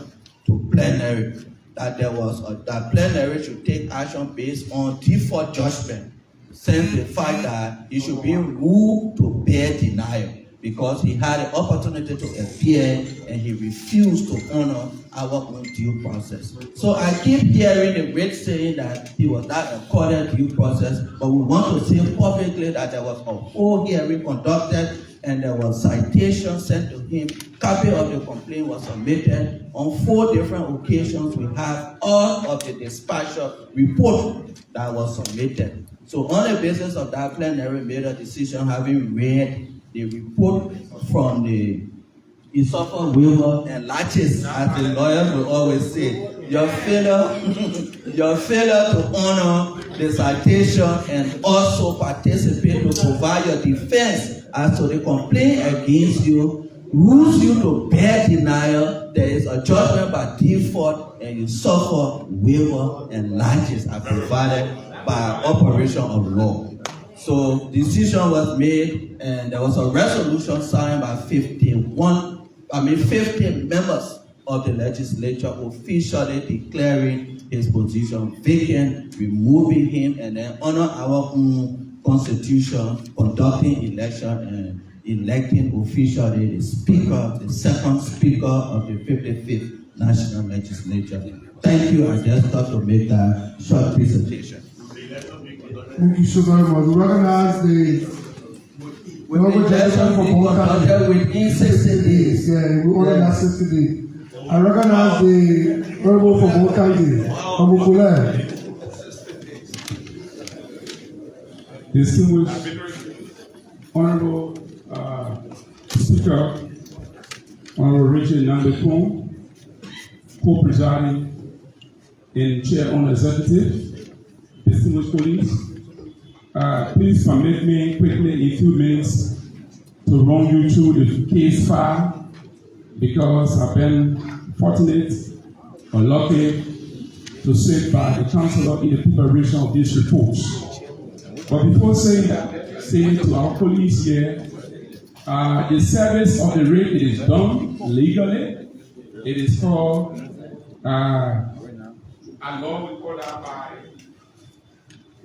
to plenary that that plenary should take action based on default judgment, since the fact that he should be ruled to bear denial, because he had an opportunity to appear and he refused to honor our own due process. So I keep hearing the writ saying that he was not accorded due process, but we want to say publicly that there was a whole hearing conducted and there was citation sent to him. Copy of the complaint was submitted. On 4 different occasions, we have all of the dispatcher report that was submitted. So on the basis of that, plenary made a decision, having read the report from the Isoffer, Wilbur, and Latches, as the lawyers will always say. Your failure to honor the citation and also participate to provide your defense as to the complaint against you rules you to bear denial. There is a judgment by default, and you suffer waiver and latches are provided by operation of law. So decision was made, and there was a resolution signed by 50 members of the legislature officially declaring his position vacant, removing him, and then honor our own constitution, conducting election and electing officially the speaker, the second speaker of the 55th National Legislature. Thank you. I just thought to make that short presentation. Thank you so very much. We recognize the within 60 days. Yeah, we only have 60 days. I recognize the Honorable for Bokandi, Omukule. Distinguished Honorable Speaker, Honorable Richard Nambekong, co-presiding and chair on executive, distinguished colleagues. Please permit me quickly in 2 minutes to run you through the case file, because I've been fortunate or lucky to sit by the counselor in the preparation of these reports. But before saying that, saying to our colleagues here, the service of the writ, it is done legally. It is called, and law we call that by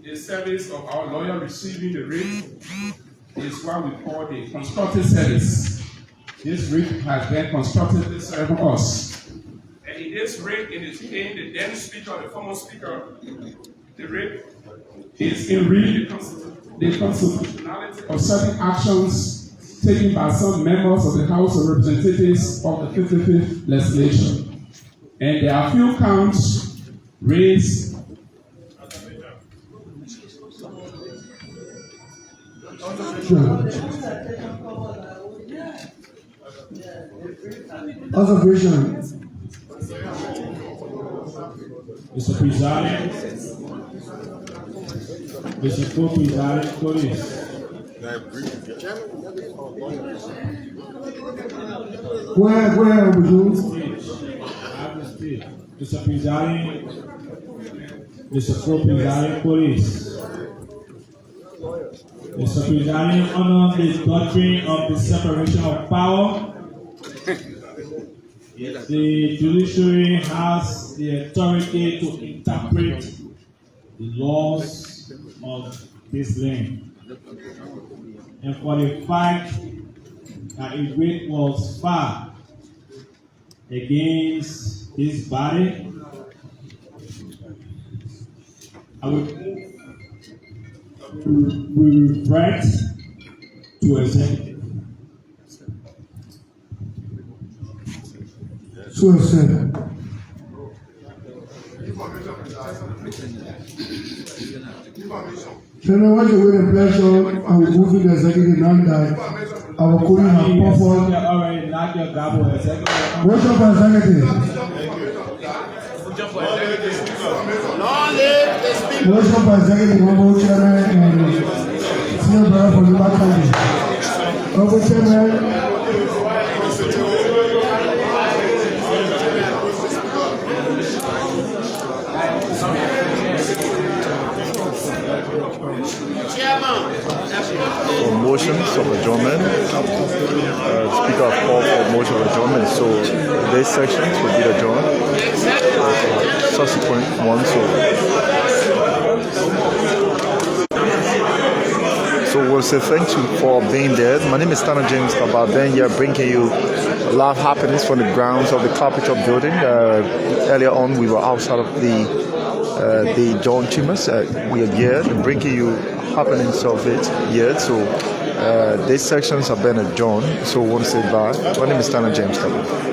the service of our lawyer receiving the writ is what we call the constructive service. This writ has been constructively serving us. And in this writ, it is paying the then speaker, the former speaker, the writ is in reading the constitutionality of certain actions taken by some members of the House of Representatives of the 55th legislature. And there are few counts raised. Observation. Mr. Presiding, Mr. Co-Presiding Police. Where would you? Mr. Presiding, Mr. Co-Presiding Police. Mr. Presiding, under the doctrine of the separation of power, the judiciary has the authority to interpret the laws of this land. And for the fact that a weight was filed against this body, I will revert to executive. So said. General, what you will pleasure, I will move to the executive now that our colleague have performed. Worship executive. Worship executive, Honorable Chairman and Senior Brother for the County. Honorable Chairman. For motions of adjournment, Speaker has called for motion of adjournment, so this section will be adjourned. Subsequent one, so we'll say thank you for being there. My name is Tania James Karbah. Then here bringing you live happenings from the grounds of the Capitol building. Earlier on, we were outside of the John Chambers. We are here bringing you happenings of it here. So these sections have been adjourned. So we want to say bye. My name is Tania James Karbah.